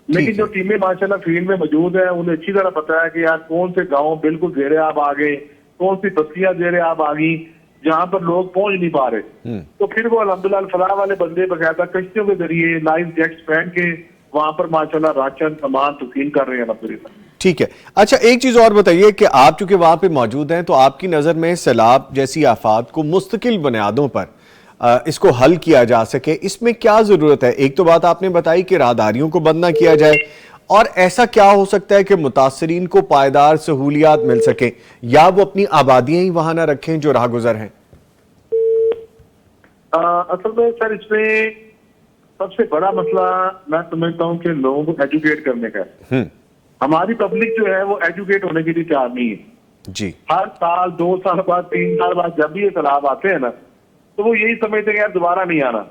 لیکن جو ٹیمیں ماشاءاللہ فیلڈ میں موجود ہیں انہیں اچھی طرح پتا ہے کہ یار کون سے گاؤں بالکل زیر آب آ گئے, کون سی بستیاں زیر آب آ گئی جہاں پر لوگ پہنچ نہیں پا رہے. تو پھر وہ الحمدللہ الفلاح والے بندے باقاعدہ کشتیوں کے ذریعے لائف جیکٹس پہن کے وہاں پر ماشاءاللہ راشن سامان تقسیم کر رہے ہیں الحمدللہ. ٹھیک ہے. اچھا ایک چیز اور بتائیے کہ آپ چونکہ وہاں پہ موجود ہیں تو آپ کی نظر میں سیلاب جیسی آفات کو مستقل بنیادوں پر اس کو حل کیا جا سکے, اس میں کیا ضرورت ہے؟ ایک تو بات آپ نے بتائی کہ راہداریوں کو بند نہ کیا جائے, اور ایسا کیا ہو سکتا ہے کہ متاثرین کو پائیدار سہولیات مل سکیں, یا وہ اپنی آبادیاں ہی وہاں نہ رکھیں جو راہ گزر ہیں؟ اصل میں سر اس میں سب سے بڑا مسئلہ میں سمجھتا ہوں کہ لوگوں کو ایجوکیٹ کرنے کا ہے. ہماری پبلک جو ہے وہ ایجوکیٹ ہونے کے لیے تیار نہیں ہے. جی ہر سال 2 سال بعد 3 سال بعد جب بھی یہ سیلاب آتے ہیں نا تو وہ یہی سمجھتے ہیں کہ یار دوبارہ نہیں آنا.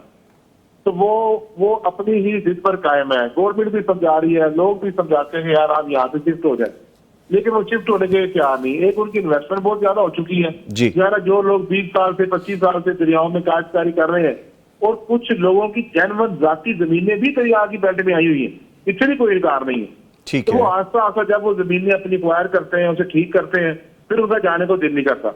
تو وہ اپنی ہی ضد پر قائم ہے. گورنمنٹ بھی سمجھا رہی ہے, لوگ بھی سمجھاتے ہیں کہ یار آپ یہاں سے شفٹ ہو جائیں, لیکن وہ شفٹ ہونے کے تیار نہیں. ایک ان کی انویسٹمنٹ بہت زیادہ ہو چکی ہے. جی جو لوگ 20 سال سے 25 سال سے دریاؤں میں کاشتکاری کر رہے ہیں, اور کچھ لوگوں کی جینون ذاتی زمینیں بھی دریا کی بیلٹ میں آئی ہوئی ہیں, اس سے بھی کوئی انکار نہیں ہے. تو وہ آہستہ آہستہ جب وہ زمینیں اپنی ایکوائر کرتے ہیں, اسے ٹھیک کرتے ہیں, پھر ان کا جانے کو دل نہیں کرتا.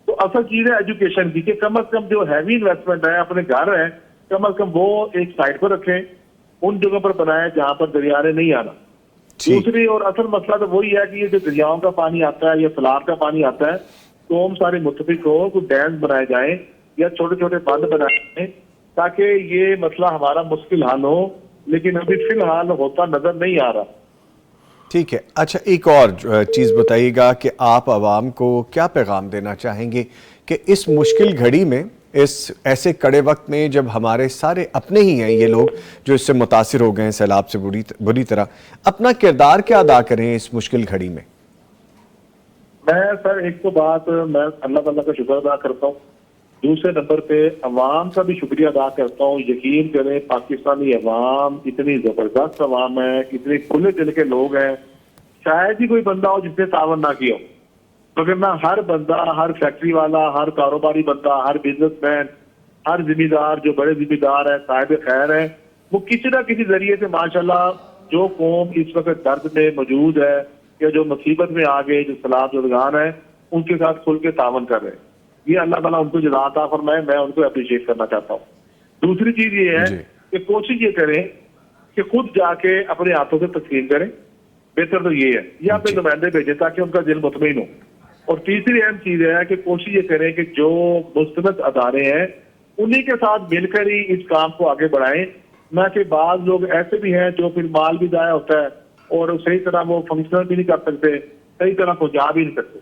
تو اصل چیز ہے ایجوکیشن کی, کہ کم از کم جو ہیوی انویسٹمنٹ ہے اپنے گھر ہے کم از کم وہ ایک سائڈ پر رکھیں, ان جگہ پر بنائیں جہاں پر دریا نے نہیں آنا. دوسری اور اصل مسئلہ تو وہی ہے کہ یہ جو دریاؤں کا پانی آتا ہے یا سیلاب کا پانی آتا ہے تو ہم سارے متفق ہو کوئی ڈیمز بنائے جائیں یا چھوٹے چھوٹے بند بنائے جائیں تاکہ یہ مسئلہ ہمارا مشکل حل ہو, لیکن ابھی فی الحال ہوتا نظر نہیں آ رہا. ٹھیک ہے. اچھا ایک اور چیز بتائیے گا کہ آپ عوام کو کیا پیغام دینا چاہیں گے کہ اس مشکل گھڑی میں, اس ایسے کڑے وقت میں جب ہمارے سارے اپنے ہی ہیں یہ لوگ جو اس سے متاثر ہو گئے ہیں سیلاب سے بری طرح, اپنا کردار کیا ادا کریں اس مشکل گھڑی میں؟ میں سر ایک تو بات میں اللہ تعالیٰ کا شکر ادا کرتا ہوں, دوسرے نمبر پہ عوام کا بھی شکریہ ادا کرتا ہوں. یقین کریں پاکستانی عوام اتنی زبردست عوام ہے, اتنے کھلے دل کے لوگ ہیں, شاید ہی کوئی بندہ ہو جس نے تعاون نہ کیا ہو. مگر نہ ہر بندہ, ہر فیکٹری والا, ہر کاروباری بندہ, ہر بزنس مین, ہر ذمہ دار جو بڑے ذمہ دار ہیں, صاحب خیر ہیں, وہ کسی نہ کسی ذریعے سے ماشاءاللہ جو قوم اس وقت درد میں موجود ہے یا جو مصیبت میں آ گئے, جو سیلاب زدگان ہیں, ان کے ساتھ کھل کے تعاون کر رہے ہیں. یہ اللہ تعالیٰ ان کو جزا عطا فرمائے, میں ان کو اپریشیٹ کرنا چاہتا ہوں. دوسری چیز یہ ہے کہ کوشش یہ کریں کہ خود جا کے اپنے ہاتھوں سے تقسیم کریں, بہتر تو یہ ہے, یا اپنے نمائندے بھیجیں تاکہ ان کا دل مطمئن ہو. اور تیسری اہم چیز ہے کہ کوشش یہ کریں کہ جو مستند ادارے ہیں انہی کے ساتھ مل کر ہی اس کام کو آگے بڑھائیں, نہ کہ بعض لوگ ایسے بھی ہیں جو پھر مال بھی ضائع ہوتا ہے اور صحیح طرح وہ فنکشنل بھی نہیں کر سکتے, صحیح طرح پہنچا بھی نہیں سکتے.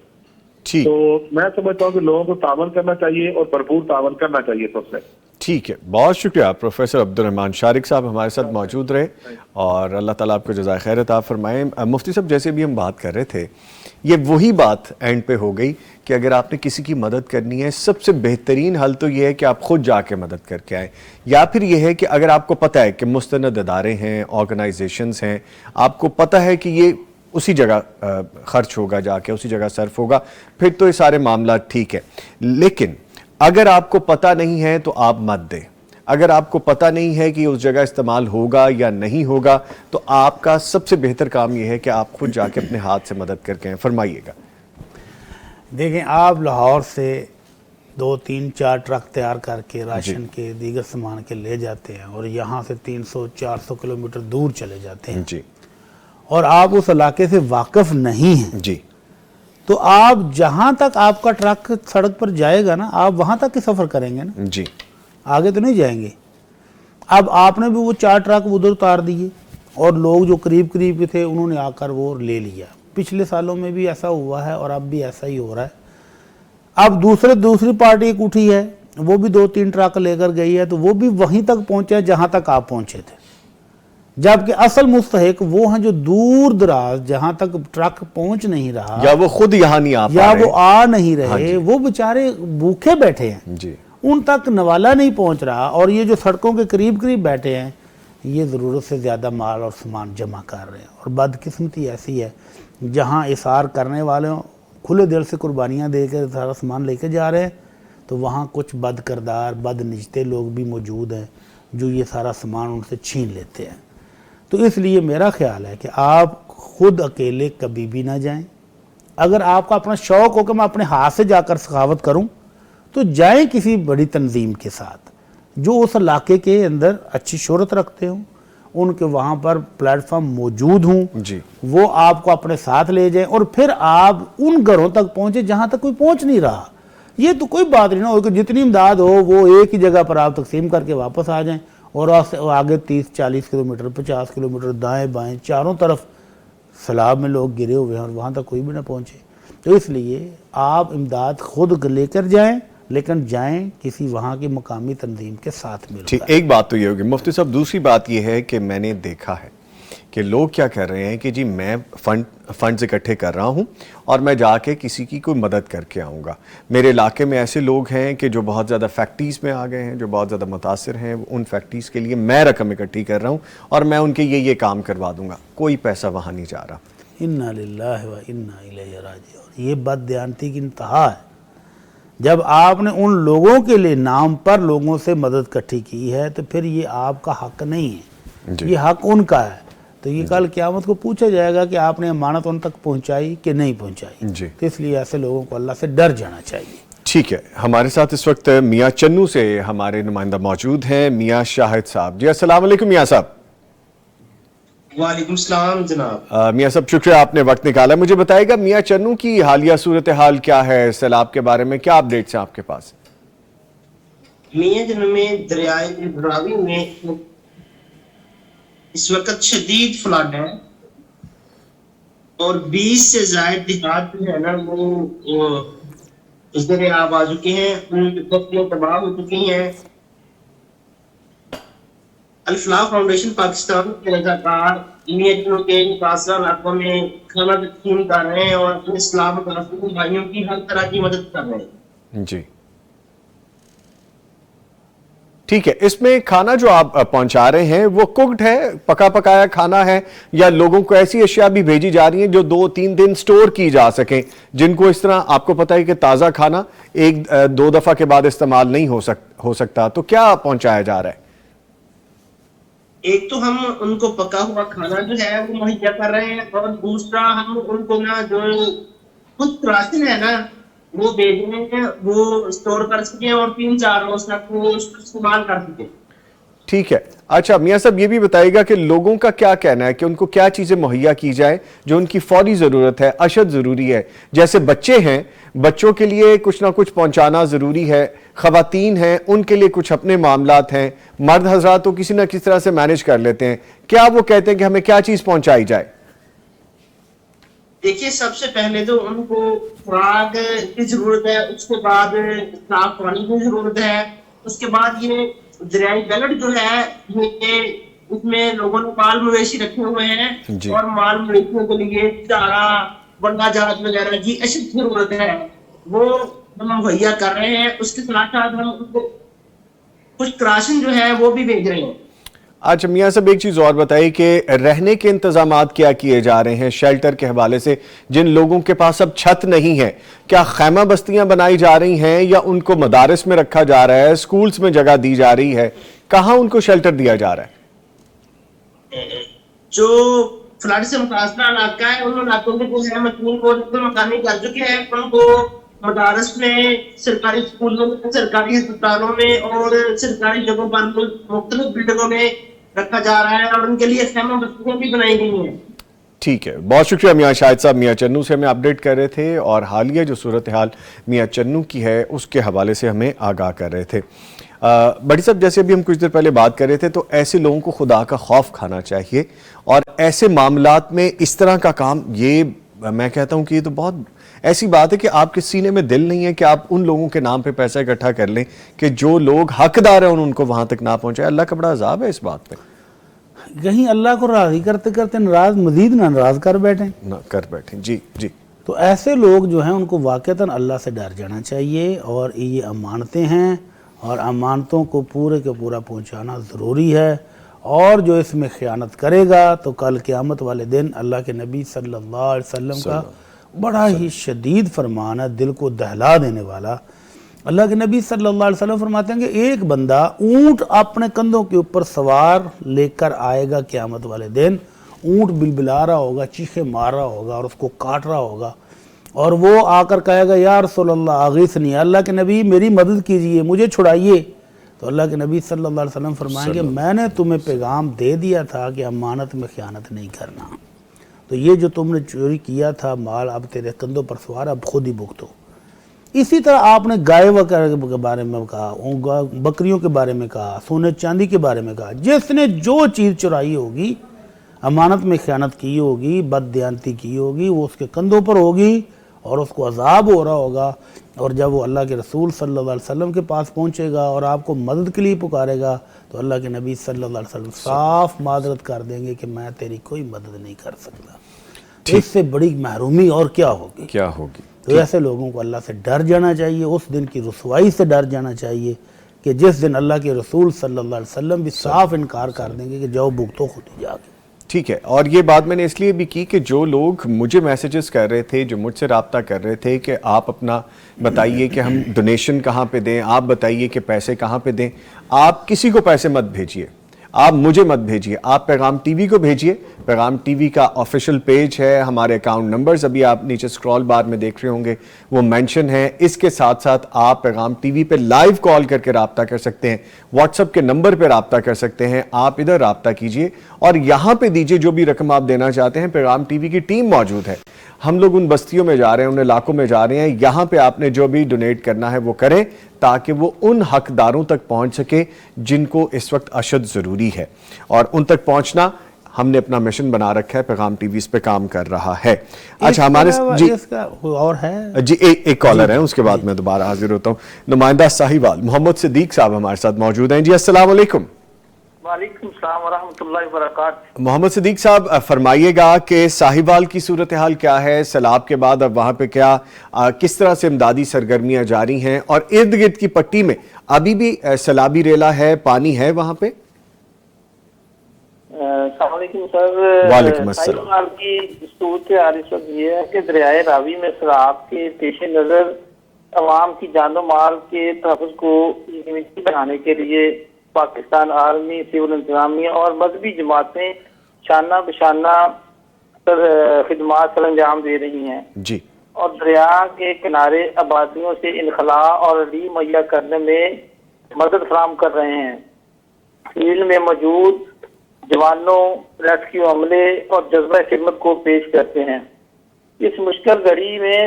تو میں سمجھتا ہوں کہ لوگوں کو تعاون کرنا چاہیے اور بھرپور تعاون کرنا چاہیے سب سے. ٹھیک ہے, بہت شکریہ پروفیسر عبدالرحمان شارق صاحب ہمارے ساتھ موجود رہے, اور اللہ تعالیٰ آپ کو جزائے خیر عطا فرمائے. مفتی صاحب جیسے بھی ہم بات کر رہے تھے, یہ وہی بات اینڈ پہ ہو گئی کہ اگر آپ نے کسی کی مدد کرنی ہے سب سے بہترین حل تو یہ ہے کہ آپ خود جا کے مدد کر کے آئیں, یا پھر یہ ہے کہ اگر آپ کو پتہ ہے کہ مستند ادارے ہیں, آرگنائزیشنز ہیں, آپ کو پتہ ہے کہ یہ اسی جگہ خرچ ہوگا, جا کے اسی جگہ صرف ہوگا, پھر تو یہ سارے معاملات ٹھیک ہے. لیکن اگر آپ کو پتہ نہیں ہے تو آپ مت دیں. اگر آپ کو پتہ نہیں ہے کہ اس جگہ استعمال ہوگا یا نہیں ہوگا تو آپ کا سب سے بہتر کام یہ ہے کہ آپ خود جا کے اپنے ہاتھ سے مدد کر کے آئیں. فرمائیے گا. دیکھیں آپ لاہور سے 2 3 4 ٹرک تیار کر کے راشن کے دیگر سامان کے لے جاتے ہیں اور یہاں سے 300 400 کلومیٹر دور چلے جاتے ہیں, جی, اور آپ اس علاقے سے واقف نہیں ہیں, جی, تو آپ جہاں تک آپ کا ٹرک سڑک پر جائے گا نا, آپ وہاں تک ہی سفر کریں گے نا, جی, آگے تو نہیں جائیں گے. اب آپ نے بھی وہ 4 ٹرک ادھر اتار دیے اور لوگ جو قریب کے تھے انہوں نے آ کر وہ لے لیا. پچھلے سالوں میں بھی ایسا ہوا ہے اور اب بھی ایسا ہی ہو رہا ہے. اب دوسری پارٹی ایک اٹھی ہے, وہ بھی 2 3 ٹرک لے کر گئی ہے, تو وہ بھی وہیں تک پہنچے جہاں تک آپ پہنچے تھے, جبکہ اصل مستحق وہ ہیں جو دور دراز جہاں تک ٹرک پہنچ نہیں رہا, یا وہ خود یہاں نہیں آ یا وہ آ نہیں رہے, وہ بیچارے بھوکے بیٹھے ہیں, جی, ان تک نوالا نہیں پہنچ رہا. اور یہ جو سڑکوں کے قریب بیٹھے ہیں یہ ضرورت سے زیادہ مال اور سامان جمع کر رہے ہیں. اور بدقسمتی ایسی ہے جہاں اثار کرنے والوں کھلے دل سے قربانیاں دے کے سارا سامان لے کے جا رہے ہیں تو وہاں کچھ بد کردار بد نجتے لوگ بھی موجود ہیں جو یہ سارا سامان ان سے چھین لیتے ہیں. تو اس لیے میرا خیال ہے کہ آپ خود اکیلے کبھی بھی نہ جائیں. اگر آپ کا اپنا شوق ہو کہ میں اپنے ہاتھ سے جا کر سخاوت کروں تو جائیں کسی بڑی تنظیم کے ساتھ جو اس علاقے کے اندر اچھی شہرت رکھتے ہوں, ان کے وہاں پر پلیٹ فارم موجود ہوں, وہ آپ کو اپنے ساتھ لے جائیں اور پھر آپ ان گھروں تک پہنچے جہاں تک کوئی پہنچ نہیں رہا. یہ تو کوئی بات نہیں نا ہو کہ جتنی امداد ہو وہ ایک ہی جگہ پر آپ تقسیم کر کے واپس آ جائیں اور آگے 30-40 کلومیٹر 50 کلومیٹر دائیں بائیں چاروں طرف سیلاب میں لوگ گرے ہوئے ہیں اور وہاں تک کوئی بھی نہ پہنچے. تو اس لیے آپ امداد خود لے کر جائیں لیکن جائیں کسی وہاں کی مقامی تنظیم کے ساتھ مل کر. ایک بات تو یہ ہوگی مفتی صاحب. دوسری بات یہ ہے کہ میں نے دیکھا ہے کہ لوگ کیا کر رہے ہیں کہ جی میں فنڈز اکٹھے کر رہا ہوں اور میں جا کے کسی کی کوئی مدد کر کے آؤں گا. میرے علاقے میں ایسے لوگ ہیں کہ جو بہت زیادہ فیکٹریز میں آ گئے ہیں, جو بہت زیادہ متاثر ہیں, ان فیکٹریز کے لیے میں رقم اکٹھی کر رہا ہوں اور میں ان کے یہ کام کروا دوں گا. کوئی پیسہ وہاں نہیں جا رہا. انا للہ و انا الیہ راجعون. یہ بد دیانتی کی انتہا ہے. جب آپ نے ان لوگوں کے لیے نام پر لوگوں سے مدد اکٹھی کی ہے تو پھر یہ آپ کا حق نہیں ہے, یہ حق ان کا ہے. تو یہ کل قیامت کو پوچھا جائے گا کہ آپ نے امانت ان تک پہنچائی کہ نہیں پہنچائی. تو اس لیے ایسے لوگوں کو اللہ سے ڈر جانا چاہیے. ٹھیک ہے, ہمارے ساتھ اس وقت میاں چنو سے ہمارے نمائندہ موجود ہیں میاں شاہد صاحب. جی السلام علیکم میاں صاحب. وعلیکم السلام جناب. میاں صاحب شکریہ آپ نے وقت نکالا. مجھے بتائے گا میاں چنو کی حالیہ صورتحال کیا ہے, سیلاب کے بارے میں کیا اپڈیٹس ہیں آپ کے پاس؟ میاں چنو میں دریائے براوی میں اس وقت شدید فلڈ ہے اور 20 سے زائد دیہات جو ہے نا وہ زیر آب آ چکے ہیں, ان کی فصلیں تباہ ہو چکی ہیں. الفلاح فاؤنڈیشن پاکستان کے رضاکار میاں چنو کے متاثرہ علاقوں میں کھانا تقسیم کر رہے ہیں اور اپنے اسلام متاثرہ بھائیوں کی ہر طرح کی مدد کر رہے ہیں. جی ٹھیک ہے. اس میں کھانا جو آپ پہنچا رہے ہیں وہ کوکڈ ہے, پکا پکایا کھانا ہے, یا لوگوں کو ایسی اشیاء بھی بھیجی جا رہی ہیں جو 2-3 دن سٹور کی جا سکیں, جن کو اس طرح آپ کو پتہ ہے کہ تازہ کھانا 1-2 دفعہ کے بعد استعمال نہیں ہو سکتا, تو کیا پہنچایا جا رہا ہے؟ ایک تو ہم ان کو پکا ہوا کھانا جو ہے وہ مہیا کر رہے ہیں اور دوسرا ہم ان کو نا جو خود راشن ہے نا وہ بھیج رہے ہیں, وہ اسٹور کر سکیں اور 3-4 روز تک وہ استعمال کر سکیں. ٹھیک ہے. اچھا میاں صاحب یہ بھی بتائیے گا کہ لوگوں کا کیا کہنا ہے کہ ان کو کیا چیزیں مہیا کی جائے جو ان کی فوری ضرورت ہے, اشد ضروری ہے. جیسے بچے ہیں, بچوں کے لیے کچھ نہ کچھ پہنچانا ضروری ہے, خواتین ہیں ان کے لیے کچھ اپنے معاملات ہیں, مرد حضرات تو کسی نہ کسی طرح سے مینج کر لیتے ہیں. کیا وہ کہتے ہیں کہ ہمیں کیا چیز پہنچائی جائے؟ دیکھیے سب سے پہلے تو ان کو خوراک کی ضرورت ہے, اس کے بعد صاف پانی کی ضرورت ہے, اس کے بعد یہ دریائے گلٹ جو ہے یہ اس میں لوگوں نے مال مویشی رکھے ہوئے ہیں اور مال مویشیوں کے لیے چارہ بنڈا جات وغیرہ کی اشد ضرورت ہے, وہ ہم مہیا کر رہے ہیں. اس کے ساتھ ساتھ ہم ان کو کچھ راشن جو ہے وہ بھی بھیج رہے ہیں. اچھا میاں صاحب ایک چیز اور بتائیے کہ رہنے کے انتظامات کیا کیے جا رہے ہیں شیلٹر کے حوالے سے, جن لوگوں کے پاس اب چھت نہیں ہے, کیا خیمہ بستیاں بنائی جا رہی ہیں یا ان کو مدارس میں رکھا جا رہا ہے, سکولز میں جگہ دی جا رہی ہے, کہاں ان کو شیلٹر دیا جا رہا ہے؟ جو فلڈ سے متاثرہ علاقہ ہے ان علاقوں کے جو ہے مکانی کر چکے ہیں, ان کو مدارس میں, سرکاری اسکولوں میں, سرکاری ہسپتالوں میں اور سرکاری جگہوں پر مختلف بلڈنگوں میں رکھا جا رہا ہے اور ان کے لیے خیمہ بستیاں بھی بنائی گئی ہیں. ٹھیک ہے, بہت شکریہ میاں شاہد صاحب. میاں چنو سے ہمیں اپڈیٹ کر رہے تھے اور حالیہ جو صورتحال میاں چنو کی ہے اس کے حوالے سے ہمیں آگاہ کر رہے تھے. بڑی صاحب جیسے ابھی ہم کچھ دیر پہلے بات کر رہے تھے تو ایسے لوگوں کو خدا کا خوف کھانا چاہیے اور ایسے معاملات میں اس طرح کا کام, یہ میں کہتا ہوں کہ یہ تو بہت ایسی بات ہے کہ آپ کے سینے میں دل نہیں ہے کہ آپ ان لوگوں کے نام پہ پیسہ اکٹھا کر لیں کہ جو لوگ حقدار ہیں ان کو وہاں تک نہ پہنچائے. اللہ کا بڑا عذاب ہے اس بات پہ. کہیں اللہ کو راضی کرتے کرتے ناراض مزید ناراض کر بیٹھیں. جی جی. تو ایسے لوگ جو ہیں ان کو واقعتاً اللہ سے ڈر جانا چاہیے اور یہ امانتیں ہیں اور امانتوں کو پورے کے پورا پہنچانا ضروری ہے اور جو اس میں خیانت کرے گا تو کل قیامت والے دن اللہ کے نبی صلی اللہ علیہ وسلم کا بڑا ہی شدید فرمان ہے، دل کو دہلا دینے والا۔ اللہ کے نبی صلی اللہ علیہ وسلم فرماتے ہیں کہ ایک بندہ اونٹ اپنے کندھوں کے اوپر سوار لے کر آئے گا قیامت والے دن، اونٹ بلبلا رہا ہوگا، چیخے مار رہا ہوگا اور اس کو کاٹ رہا ہوگا، اور وہ آ کر کہے گا یا رسول اللہ اغیثنی، اللہ کے نبی میری مدد کیجئے، مجھے چھڑائیے۔ تو اللہ کے نبی صلی اللہ علیہ وسلم فرمائیں گے میں نے تمہیں پیغام دے دیا تھا کہ امانت میں خیانت نہیں کرنا، تو یہ جو تم نے چوری کیا تھا مال اب تیرے کندھوں پر سوار، اب خود ہی بھگتو۔ اسی طرح آپ نے گائے وغیرہ کے بارے میں کہا، بکریوں کے بارے میں کہا، سونے چاندی کے بارے میں کہا، جس نے جو چیز چرائی ہوگی، امانت میں خیانت کی ہوگی، بد دیانتی کی ہوگی، وہ اس کے کندھوں پر ہوگی اور اس کو عذاب ہو رہا ہوگا، اور جب وہ اللہ کے رسول صلی اللہ علیہ وسلم کے پاس پہنچے گا اور آپ کو مدد کے لیے پکارے گا تو اللہ کے نبی صلی اللہ علیہ وسلم صاف معذرت کر دیں گے کہ میں تیری کوئی مدد نہیں کر سکتا۔ اس سے بڑی محرومی اور کیا ہوگی؟ تو ایسے لوگوں کو اللہ سے ڈر جانا چاہیے، اس دن کی رسوائی سے ڈر جانا چاہیے کہ جس دن اللہ کے رسول صلی اللہ علیہ وسلم بھی صاف انکار کر دیں گے کہ جاؤ بھگتو خود ہی جا کے۔ ٹھیک ہے، اور یہ بات میں نے اس لیے بھی کی کہ جو لوگ مجھے میسیجز کر رہے تھے، جو مجھ سے رابطہ کر رہے تھے کہ آپ اپنا بتائیے کہ ہم ڈونیشن کہاں پہ دیں، آپ بتائیے کہ پیسے کہاں پہ دیں، آپ کسی کو پیسے مت بھیجیے، آپ مجھے مت بھیجیے، آپ پیغام ٹی وی کو بھیجیے۔ پیغام ٹی وی کا آفیشیل پیج ہے، ہمارے اکاؤنٹ نمبرز ابھی آپ نیچے سکرول بار میں دیکھ رہے ہوں گے، وہ مینشن ہے۔ اس کے ساتھ ساتھ آپ پیغام ٹی وی پہ لائیو کال کر کے رابطہ کر سکتے ہیں، واٹس ایپ کے نمبر پہ رابطہ کر سکتے ہیں، آپ ادھر رابطہ کیجئے اور یہاں پہ دیجئے جو بھی رقم آپ دینا چاہتے ہیں۔ پیغام ٹی وی کی ٹیم موجود ہے، ہم لوگ ان بستیوں میں جا رہے ہیں، ان علاقوں میں جا رہے ہیں، یہاں پہ آپ نے جو بھی ڈونیٹ کرنا ہے وہ کریں تاکہ وہ ان حقداروں تک پہنچ سکے جن کو اس وقت اشد ضروری ہے، اور ان تک پہنچنا ہم نے اپنا مشن بنا رکھا ہے۔ پیغام ٹی وی اس پہ کام کر رہا ہے۔ اچھا، ہمارے اور ہے جی ایک کالر ہے، اس کے بعد میں دوبارہ حاضر ہوتا ہوں۔ نمائندہ ساہیوال محمد صدیق صاحب ہمارے ساتھ موجود ہیں۔ جی السلام علیکم۔ وعلیکم السلام ورحمۃ اللہ وبرکاتہ۔ محمد صدیق صاحب فرمائیے گا کہ ساہیوال کی صورتحال کیا ہے، سیلاب کے بعد اب وہاں پہ کیا کس طرح سے امدادی سرگرمیاں جاری ہیں، اور ارد گرد کی پٹی میں ابھی بھی سیلابی ریلا ہے، پانی ہے وہاں پہ؟ السلام علیکم سر۔ وعلیکم السلام۔ ساحل کی صورتحال اس وقت یہ ہے کہ دریائے راوی میں سیلاب کے پیش نظر عوام کی جان و مال کے تحفظ کو یقینی بنانے کے لیے پاکستان آرمی، سول انتظامیہ اور مذہبی جماعتیں شانہ بشانہ خدمات سر انجام دے رہی ہیں جی، اور دریا کے کنارے آبادیوں سے انخلاء اور ریلیف مہیا کرنے میں مدد فراہم کر رہے ہیں۔ فیلڈ میں موجود جوانوں ریسکیو عملے اور جذبہ خدمت کو پیش کرتے ہیں۔ اس مشکل گھڑی میں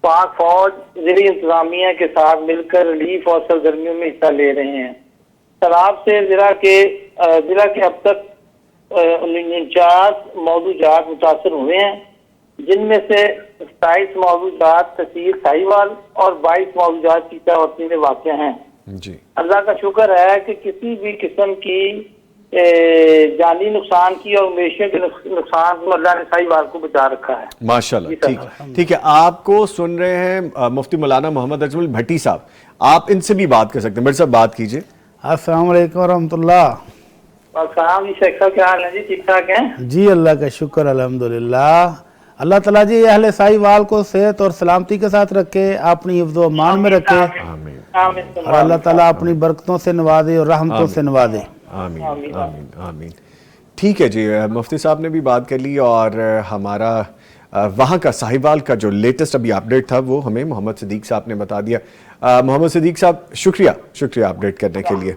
پاک فوج ضلعی انتظامیہ کے ساتھ مل کر ریلیف اور سرگرمیوں میں حصہ لے رہے ہیں۔ سیلاب سے ضلع کے اب تک 49 موضوعات متاثر ہوئے ہیں، جن میں سے 27 موضوعات تحصیل ساہیوال اور 22 موضوعات چیتا ہوتی میں واقع ہیں۔ جی، اللہ کا شکر ہے کہ کسی بھی قسم کی جانی نقصان کی اور معیشت کے نقصان کو اللہ نے ساہیوال کو بچا رکھا ہے۔ ماشاءاللہ، ٹھیک ہے۔ آپ کو سن رہے ہیں مفتی مولانا محمد اجمل بھٹی صاحب، آپ ان سے بھی بات کر سکتے ہیں۔ میرے ساتھ بات کیجئے۔ السلام علیکم ورحمۃ اللہ۔ السلام جی، شیخ صاحب کیا حال ہے جی؟ ٹھیک ٹھاک ہیں جی، اللہ کا شکر الحمدللہ۔ اللہ تعالیٰ جی اہل ساہیوال کو صحت اور سلامتی کے ساتھ رکھے، اپنی حفظ و امان میں رکھے، اور اللہ تعالیٰ اپنی برکتوں سے نوازے اور رحمتوں سے نوازے۔ آمین آمین آمین۔ ٹھیک ہے جی، مفتی صاحب نے بھی بات کر لی، اور ہمارا وہاں کا ساہیوال کا جو لیٹسٹ ابھی اپڈیٹ تھا وہ ہمیں محمد صدیق صاحب نے بتا دیا۔ محمد صدیق صاحب شکریہ اپڈیٹ کرنے کے لیے،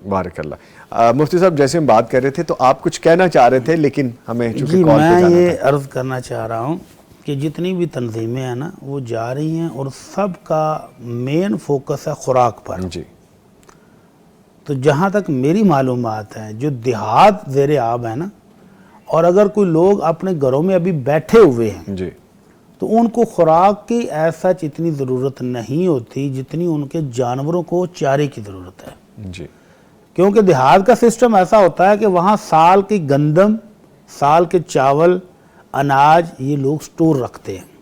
بارک اللہ۔ مفتی صاحب جیسے ہم بات کر رہے تھے تو آپ کچھ کہنا چاہ رہے تھے، لیکن ہمیں جی میں یہ عرض کرنا چاہ رہا ہوں کہ جتنی بھی تنظیمیں ہیں نا وہ جا رہی ہیں اور سب کا مین فوکس ہے خوراک پر۔ جی، تو جہاں تک میری معلومات ہیں، جو دیہات زیر آب ہیں نا، اور اگر کوئی لوگ اپنے گھروں میں ابھی بیٹھے ہوئے ہیں جی، تو ان کو خوراک کی ایسا اتنی ضرورت نہیں ہوتی جتنی ان کے جانوروں کو چارے کی ضرورت ہے۔ جی، کیونکہ دیہات کا سسٹم ایسا ہوتا ہے کہ وہاں سال کی گندم، سال کے چاول، اناج یہ لوگ سٹور رکھتے ہیں،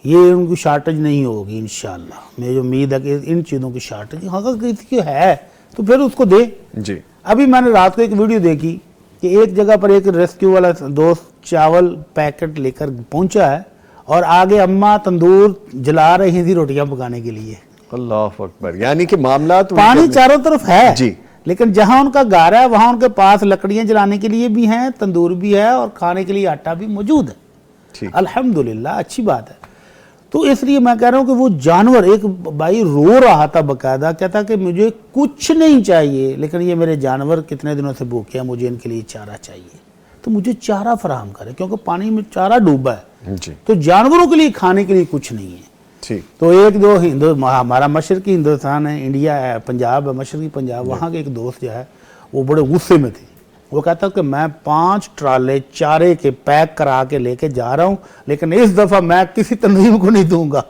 یہ ان کی شارٹیج نہیں ہوگی انشاءاللہ۔ میری امید ہے کہ ان چیزوں کی شارٹیج حقیقت ہے، تو پھر اس کو دے. جی ابھی میں نے رات کو ایک ویڈیو دیکھی کہ ایک جگہ پر ایک ریسکیو والا دوست چاول پیکٹ لے کر پہنچا ہے اور آگے اماں تندور جلا رہی تھی روٹیاں پکانے کے لیے. اللہ اکبر. یعنی کہ معاملات پانی چاروں طرف ہے جی، لیکن جہاں ان کا گھر ہے وہاں ان کے پاس لکڑیاں جلانے کے لیے بھی ہیں, تندور بھی ہے اور کھانے کے لیے آٹا بھی موجود ہے. الحمدللہ, اچھی بات ہے. تو اس لیے میں کہہ رہا ہوں کہ وہ جانور, ایک بھائی رو رہا تھا باقاعدہ, کہتا کہ مجھے کچھ نہیں چاہیے لیکن یہ میرے جانور کتنے دنوں سے بھوکے ہیں, مجھے ان کے لیے چارہ چاہیے, تو مجھے چارہ فراہم کرے, کیونکہ پانی میں چارہ ڈوبا ہے. تو جانوروں کے لیے کھانے کے لیے کچھ نہیں ہے. تو ایک دو ہمارا مشرقی ہندوستان ہے, انڈیا ہے, پنجاب ہے, مشرقی پنجاب, وہاں کے ایک دوست جو ہے وہ بڑے غصے میں تھے. وہ کہتا کہ میں 5 ٹرالے چارے کے پیک کرا کے لے کے جا رہا ہوں, لیکن اس دفعہ میں کسی تنظیم کو نہیں دوں گا.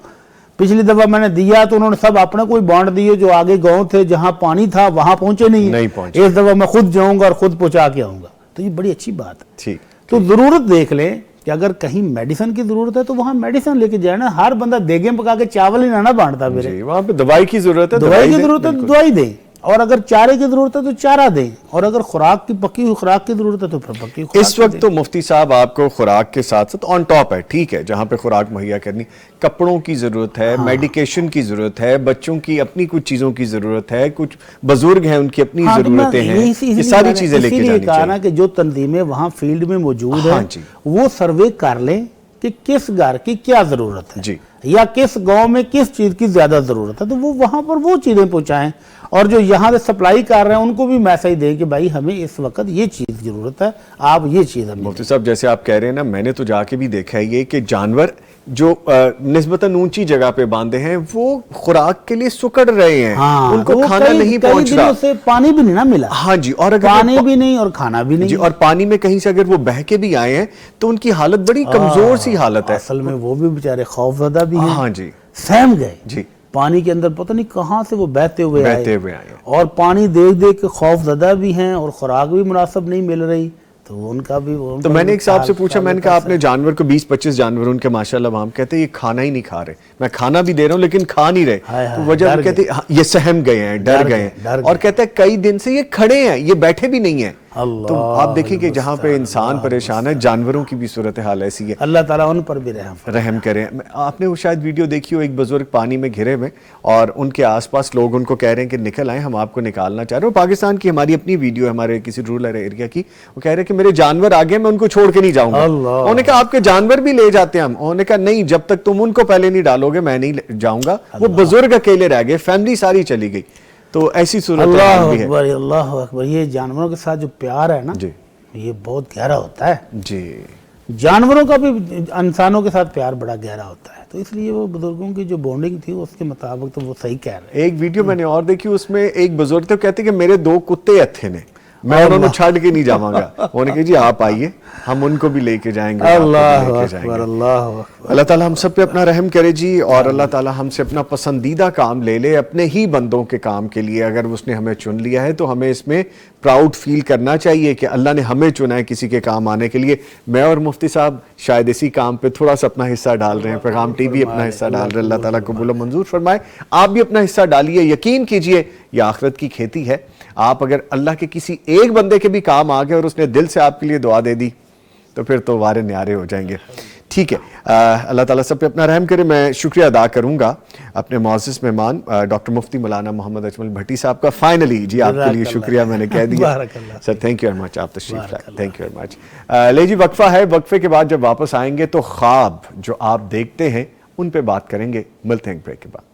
پچھلی دفعہ میں نے دیا تو انہوں نے سب اپنے کوئی بانٹ دیے, جو آگے گاؤں تھے جہاں پانی تھا وہاں پہنچے نہیں. اس دفعہ میں خود جاؤں گا اور خود پہنچا کے آؤں گا. تو یہ بڑی اچھی بات ہے. تو ضرورت دیکھ لیں کہ اگر کہیں میڈیسن کی ضرورت ہے تو وہاں میڈیسن لے کے جائے نا. ہر بندہ دیگیں پکا کے چاول ہی نہ بانٹتا پھر. وہاں پہ دوائی کی ضرورت ہے, دوائی کی ضرورت ہے تو دوائی دیں, اور اگر چارے کی ضرورت ہے تو چارہ دیں, اور اگر خوراک کی پکی ہوئی خوراک کی ضرورت ہے تو پھر پکی خوراک. اس وقت تو مفتی صاحب آپ کو خوراک کے ساتھ ساتھ آن ٹاپ ہے, ٹھیک ہے, جہاں پہ خوراک مہیا کرنی, کپڑوں کی ضرورت ہے, میڈیکیشن کی ضرورت ہے, بچوں کی اپنی کچھ چیزوں کی ضرورت ہے, کچھ بزرگ ہیں ان کی اپنی ضرورتیں ہیں, یہ ساری چیزیں لے کے جانی چاہیے. کہ جو تنظیمیں وہاں فیلڈ میں موجود ہیں وہ سروے کر لیں کہ کس گھر کی کیا ضرورت ہے, یا کس گاؤں میں کس چیز کی زیادہ ضرورت ہے, تو وہ وہاں پر وہ چیزیں پہنچائیں. اور جو یہاں سے سپلائی کر رہے ہیں ان کو بھی میسج دیں کہ بھائی ہمیں اس وقت یہ چیز ضرورت ہے, آپ یہ چیز ہمیں. مفتی صاحب جیسے آپ کہہ رہے ہیں نا, میں نے تو جا کے بھی دیکھا ہے یہ کہ جانور جو نسبتاً اونچی جگہ پہ باندھے ہیں وہ خوراک کے لیے سکڑ رہے ہیں, ان کو کھانا نہیں پہنچ رہا, سے پانی بھی نہیں نا ملا. ہاں جی, اور اگر پانی بھی نہیں اور کھانا بھی نہیں جی, اور پانی میں کہیں سے اگر وہ بہہ کے بھی آئے ہیں تو ان کی حالت بڑی کمزور سی حالت ہے. اصل میں وہ بھی بیچارے خوف زدہ بھی ہیں. ہاں جی, سہم گئے جی, پانی کے اندر پتہ نہیں کہاں سے وہ بہتے ہوئے آئے, آئے اور پانی دیکھ کے خوف زدہ بھی ہیں, اور خوراک بھی مناسب نہیں مل رہی. تو ان کا بھی تو میں نے ایک صاحب سے پوچھا, میں نے کہا آپ نے جانور کو 20-25 جانور ان کے ماشاءاللہ وہاں کہتے ہیں یہ کھانا ہی نہیں کھا رہے, میں کھانا بھی دے رہا ہوں لیکن کھا نہیں رہے. تو وجہ کہتے ہیں یہ سہم گئے ہیں, ڈر گئے ہیں, اور کہتے ہیں کئی دن سے یہ کھڑے ہیں, یہ بیٹھے بھی نہیں ہیں. تو آپ دیکھیں کہ جہاں پہ انسان پریشان ہے, جانوروں کی بھی صورتحال ایسی ہے. اللہ تعالیٰ ان پر بھی رحم کریں. آپ نے وہ شاید ویڈیو دیکھی ہو, ایک بزرگ پانی میں گھرے ہوئے اور ان کے آس پاس لوگ ان کو کہہ رہے ہیں کہ نکل آئیں, ہم آپ کو نکالنا چاہ رہے ہیں. پاکستان کی ہماری اپنی ویڈیو ہے, ہمارے کسی رورل ایریا کی, وہ کہہ رہے ہیں کہ میرے جانور آگے, میں ان کو چھوڑ کے نہیں جاؤں گا. انہوں نے کہا آپ کے جانور بھی لے جاتے ہیں ہم. انہوں نے کہا نہیں, جب تک تم ان کو پہلے نہیں ڈالو گے میں نہیں جاؤں گا. وہ بزرگ اکیلے رہ گئے, فیملی ساری چلی گئی. تو ایسی صورت بھی ہے. اللہ اکبر. یہ جانوروں کے ساتھ جو پیار ہے نا, یہ بہت گہرا ہوتا ہے. جی, جانوروں کا بھی انسانوں کے ساتھ پیار بڑا گہرا ہوتا ہے. تو اس لیے وہ بزرگوں کی جو بونڈنگ تھی اس کے مطابق تو وہ صحیح کہہ رہے ہیں. ایک ویڈیو میں نے اور دیکھی, اس میں ایک بزرگ تھے, کہتے کہ میرے 2 کتے اتھے نے, میں انہوں نے چھاڑ کے نہیں جاؤں گا. انہوں نے کہا جی آپ آئیے, ہم ان کو بھی لے کے جائیں گے. اللہ اکبر, اللہ اکبر. اللہ تعالیٰ ہم سب پہ اپنا رحم کرے جی, اور اللہ تعالیٰ ہم سے اپنا پسندیدہ کام لے لے اپنے ہی بندوں کے کام کے لیے. اگر اس نے ہمیں چن لیا ہے تو ہمیں اس میں پراؤڈ فیل کرنا چاہیے کہ اللہ نے ہمیں چنا ہے کسی کے کام آنے کے لیے. میں اور مفتی صاحب شاید اسی کام پہ تھوڑا سا اپنا حصہ ڈال رہے ہیں, پیغام ٹی وی اپنا حصہ ڈال رہے ہیں. اللہ تعالیٰ قبول و منظور فرمائے. آپ بھی اپنا حصہ ڈالیے, یقین کیجئے یہ آخرت کی کھیتی ہے. آپ اگر اللہ کے کسی ایک بندے کے بھی کام آ گئے اور اس نے دل سے آپ کے لیے دعا دے دی تو پھر تو وارے نیارے ہو جائیں گے. ٹھیک ہے, اللہ تعالیٰ سب پہ اپنا رحم کرے. میں شکریہ ادا کروں گا اپنے معزز مہمان ڈاکٹر مفتی مولانا محمد اجمل بھٹی صاحب کا. فائنلی جی آپ کے لیے شکریہ میں نے کہہ دیا سر. تھینک یو ویری مچ, آپ تشریف لائے. Thank you very much. لے جی وقفہ ہے, وقفے کے بعد جب واپس آئیں گے تو خواب جو آپ دیکھتے ہیں ان پہ بات کریں گے. ملتے ہیں بریک کے بعد.